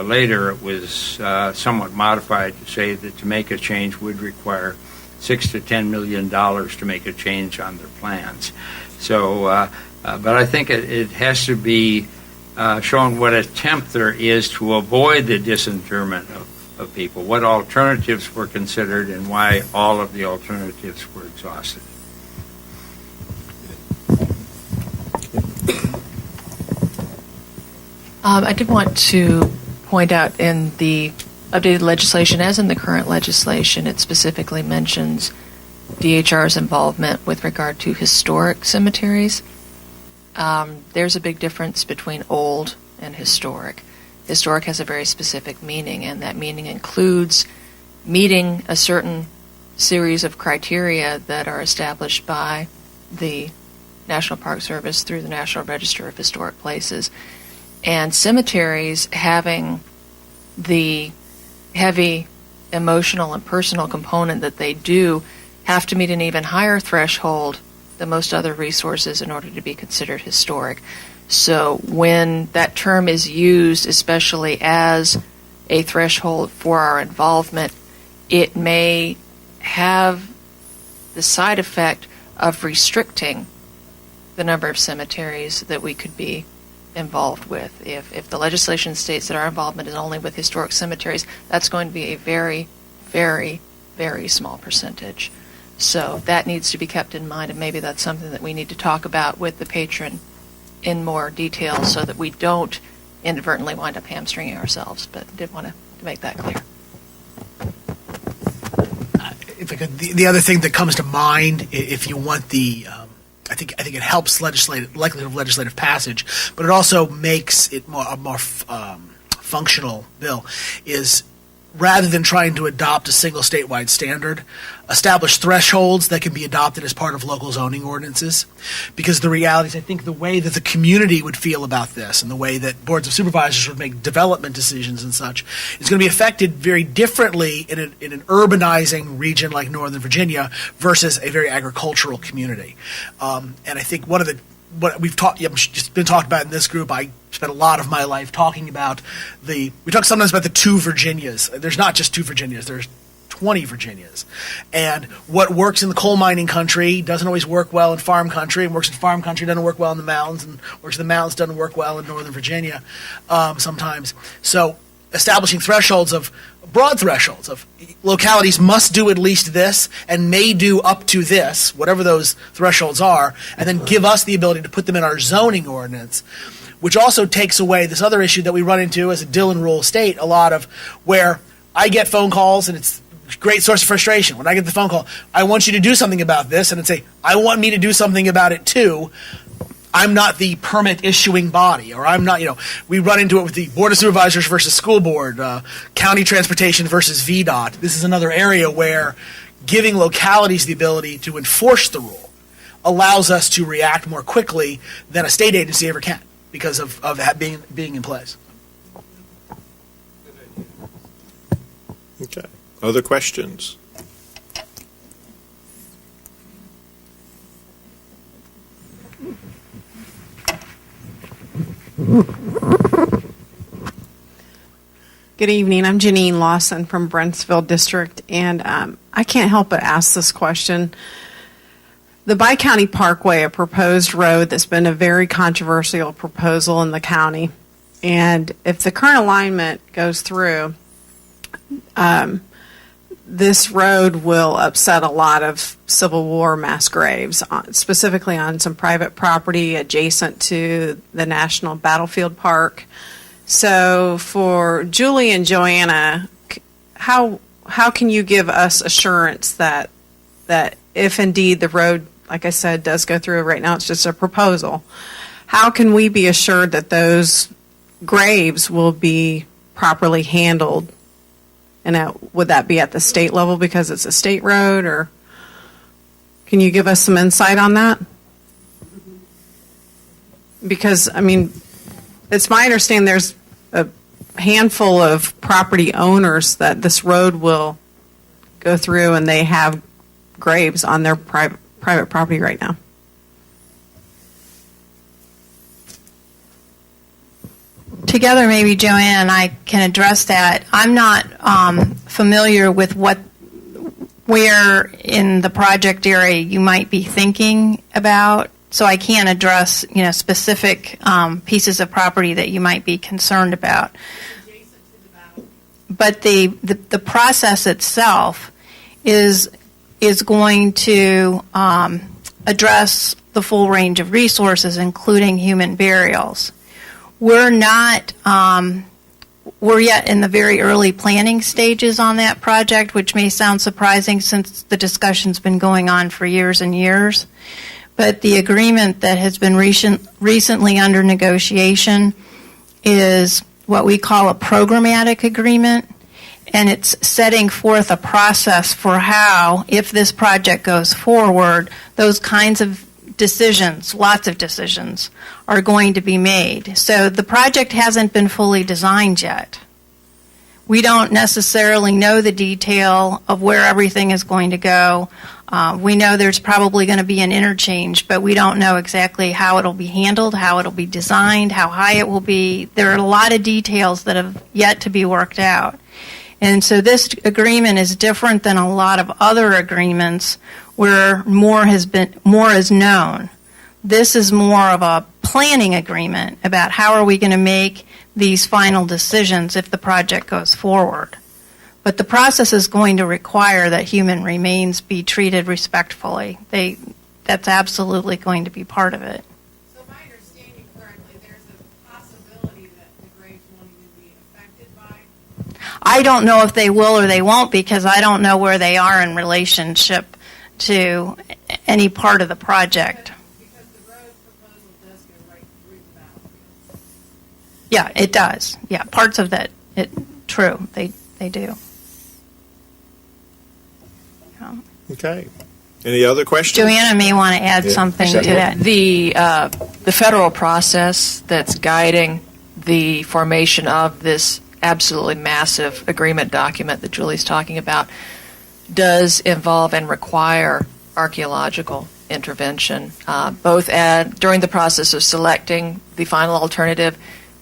later it was somewhat modified to say that to make a change would require $6 to $10 million to make a change on their plans. So, but I think it has to be shown what attempt there is to avoid the disinterment of people, what alternatives were considered, and why all of the alternatives were exhausted. I did want to point out in the updated legislation, as in the current legislation, it specifically mentions DHR's involvement with regard to historic cemeteries. There's a big difference between old and historic. Historic has a very specific meaning, and that meaning includes meeting a certain series of criteria that are established by the National Park Service through the National Register of Historic Places. And cemeteries, having the heavy emotional and personal component that they do, have to meet an even higher threshold than most other resources in order to be considered historic. So when that term is used, especially as a threshold for our involvement, it may have the side effect of restricting the number of cemeteries that we could be involved with. If the legislation states that our involvement is only with historic cemeteries, that's going to be a very, very, very small percentage. So that needs to be kept in mind, and maybe that's something that we need to talk about with the patron in more detail so that we don't inadvertently wind up hamstringing ourselves. But I did want to make that clear. If I could, the other thing that comes to mind, if you want the I think it helps likelihood of legislative passage, but it also makes it more functional bill, is rather than trying to adopt a single statewide standard, establish thresholds that can be adopted as part of local zoning ordinances. Because the reality is, I think the way that the community would feel about this and the way that boards of supervisors would make development decisions and such is going to be affected very differently in an urbanizing region like Northern Virginia versus a very agricultural community. And I think what we've just been talked about in this group, I spent a lot of my life talking about we talk sometimes about the two Virginias. There's not just two Virginias, there's 20 Virginias. And what works in the coal mining country doesn't always work well in farm country, and works in farm country doesn't work well in the mountains, and works in the mountains doesn't work well in Northern Virginia sometimes. So establishing broad thresholds of localities must do at least this and may do up to this, whatever those thresholds are, and then give us the ability to put them in our zoning ordinance, which also takes away this other issue that we run into as a Dillon Rural state a lot of, where I get phone calls and it's a great source of frustration. When I get the phone call, I want you to do something about this, and I'd say, I want me to do something about it too. I'm not the permit issuing body, or I'm not, we run into it with the Board of Supervisors versus School Board, County Transportation versus VDOT. This is another area where giving localities the ability to enforce the rule allows us to react more quickly than a state agency ever can because of that being in place. Okay. Other questions? Good evening. I'm Janine Lawson from Brentsville District, and I can't help but ask this question. The Bi-County Parkway, a proposed road that's been a very controversial proposal in the county, and if the current alignment goes through, this road will upset a lot of Civil War mass graves, specifically on some private property adjacent to the National Battlefield Park. So for Julie and Joanna, how can you give us assurance that if indeed the road, like I said, does go through, right now it's just a proposal, how can we be assured that those graves will be properly handled? And would that be at the state level because it's a state road, or can you give us some insight on that? Because, it's my understanding there's a handful of property owners that this road will go through, and they have graves on their private property right now. Together, maybe Joanne and I can address that. I'm not familiar with where in the project area you might be thinking about, so I can't address specific pieces of property that you might be concerned about. But the process itself is going to address the full range of resources, including human burials. We're yet in the very early planning stages on that project, which may sound surprising since the discussion's been going on for years and years. But the agreement that has been recently under negotiation is what we call a programmatic agreement, and it's setting forth a process for how, if this project goes forward, those kinds of decisions, lots of decisions, are going to be made. So the project hasn't been fully designed yet. We don't necessarily know the detail of where everything is going to go. We know there's probably going to be an interchange, but we don't know exactly how it'll be handled, how it'll be designed, how high it will be. There are a lot of details that have yet to be worked out. And so this agreement is different than a lot of other agreements where more is known. This is more of a planning agreement about how are we going to make these final decisions if the project goes forward. But the process is going to require that human remains be treated respectfully. That's absolutely going to be part of it. So if I understand you correctly, there's a possibility that the graves won't even be affected by? I don't know if they will or they won't, because I don't know where they are in relationship to any part of the project. Because the road proposal does go right through the battlefield. Yeah, it does. Yeah, parts of that, true, they do. Okay. Any other questions? Joanna may want to add something to that. The federal process that's guiding the formation of this absolutely massive agreement document that Julie's talking about does involve and require archaeological intervention, both during the process of selecting the final alternative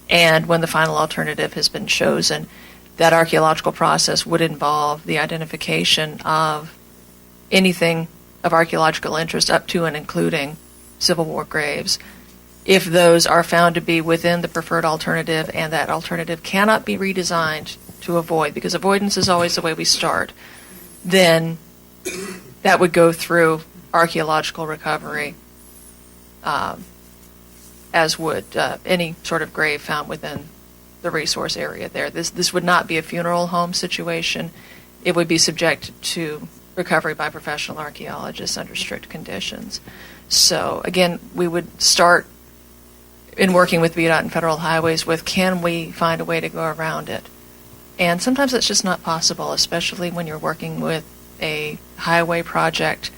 and when the final alternative has been chosen. That archaeological process would involve the identification of anything of archaeological interest up to and including Civil War graves. If those are found to be within the preferred alternative and that alternative cannot be redesigned to avoid, because avoidance is always the way we start, then that would go through archaeological recovery, as would any sort of grave found within the resource area there. This would not be a funeral home situation. It would be subject to recovery by professional archaeologists under strict conditions. So again, we would start in working with VDOT and Federal Highways with, can we find a way to go around it? And sometimes it's just not possible, especially when you're working with a highway project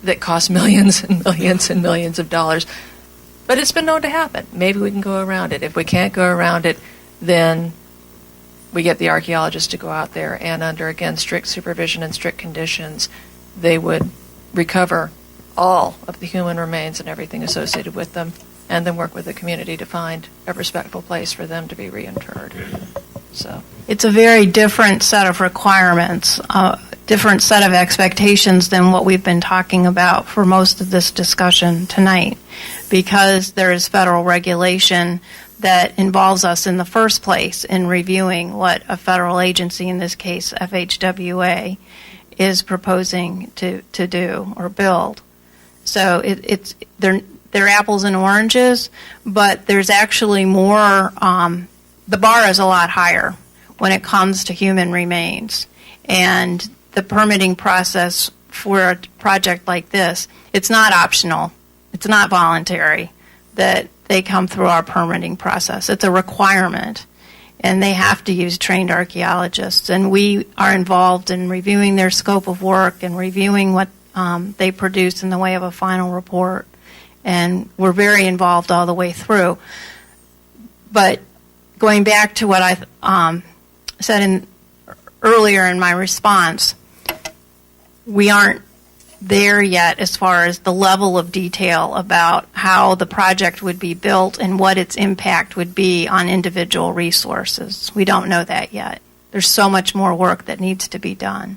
that costs millions and millions and millions of dollars. But it's been known to happen. Maybe we can go around it. If we can't go around it, then we get the archaeologists to go out there, and under, again, strict supervision and strict conditions, they would recover all of the human remains and everything associated with them, and then work with the community to find a respectful place for them to be reinterred. So It's a very different set of requirements, different set of expectations than what we've been talking about for most of this discussion tonight, because there is federal regulation that involves us in the first place in reviewing what a federal agency, in this case FHWA, is proposing to do or build. So they're apples and oranges, but there's actually more, the bar is a lot higher when it comes to human remains. And the permitting process for a project like this, it's not optional, it's not voluntary that they come through our permitting process. It's a requirement, and they have to use trained archaeologists. And we are involved in reviewing their scope of work and reviewing what they produce in the way of a final report. And we're very involved all the way through. But going back to what I said earlier in my response, we aren't there yet as far as the level of detail about how the project would be built and what its impact would be on individual resources. We don't know that yet. There's so much more work that needs to be done.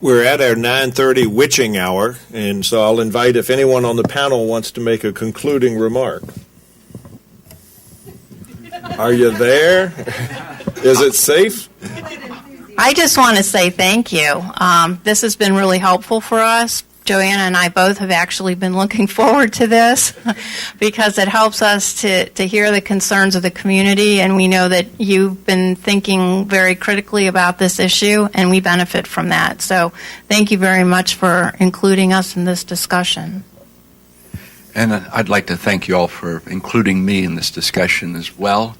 We're at our 9:30 witching hour, and so I'll invite if anyone on the panel wants to make a concluding remark. Are you there? Is it safe? I just want to say thank you. This has been really helpful for us. Joanna and I both have actually been looking forward to this because it helps us to hear the concerns of the community, and we know that you've been thinking very critically about this issue, and we benefit from that. So thank you very much for including us in this discussion. And I'd like to thank you all for including me in this discussion as well.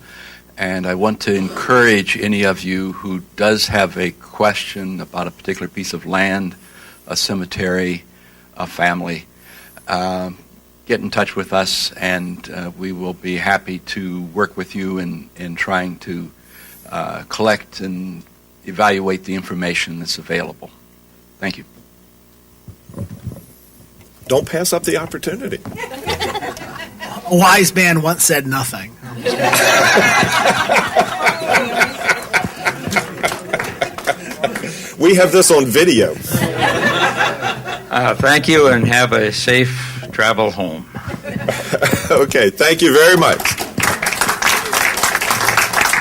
And I want to encourage any of you who does have a question about a particular piece of land, a cemetery, a family, get in touch with us, and we will be happy to work with you in trying to collect and evaluate the information that's available. Thank you. Don't pass up the opportunity. A wise man once said nothing. We have this on video. Thank you, and have a safe travel home. Okay, thank you very much.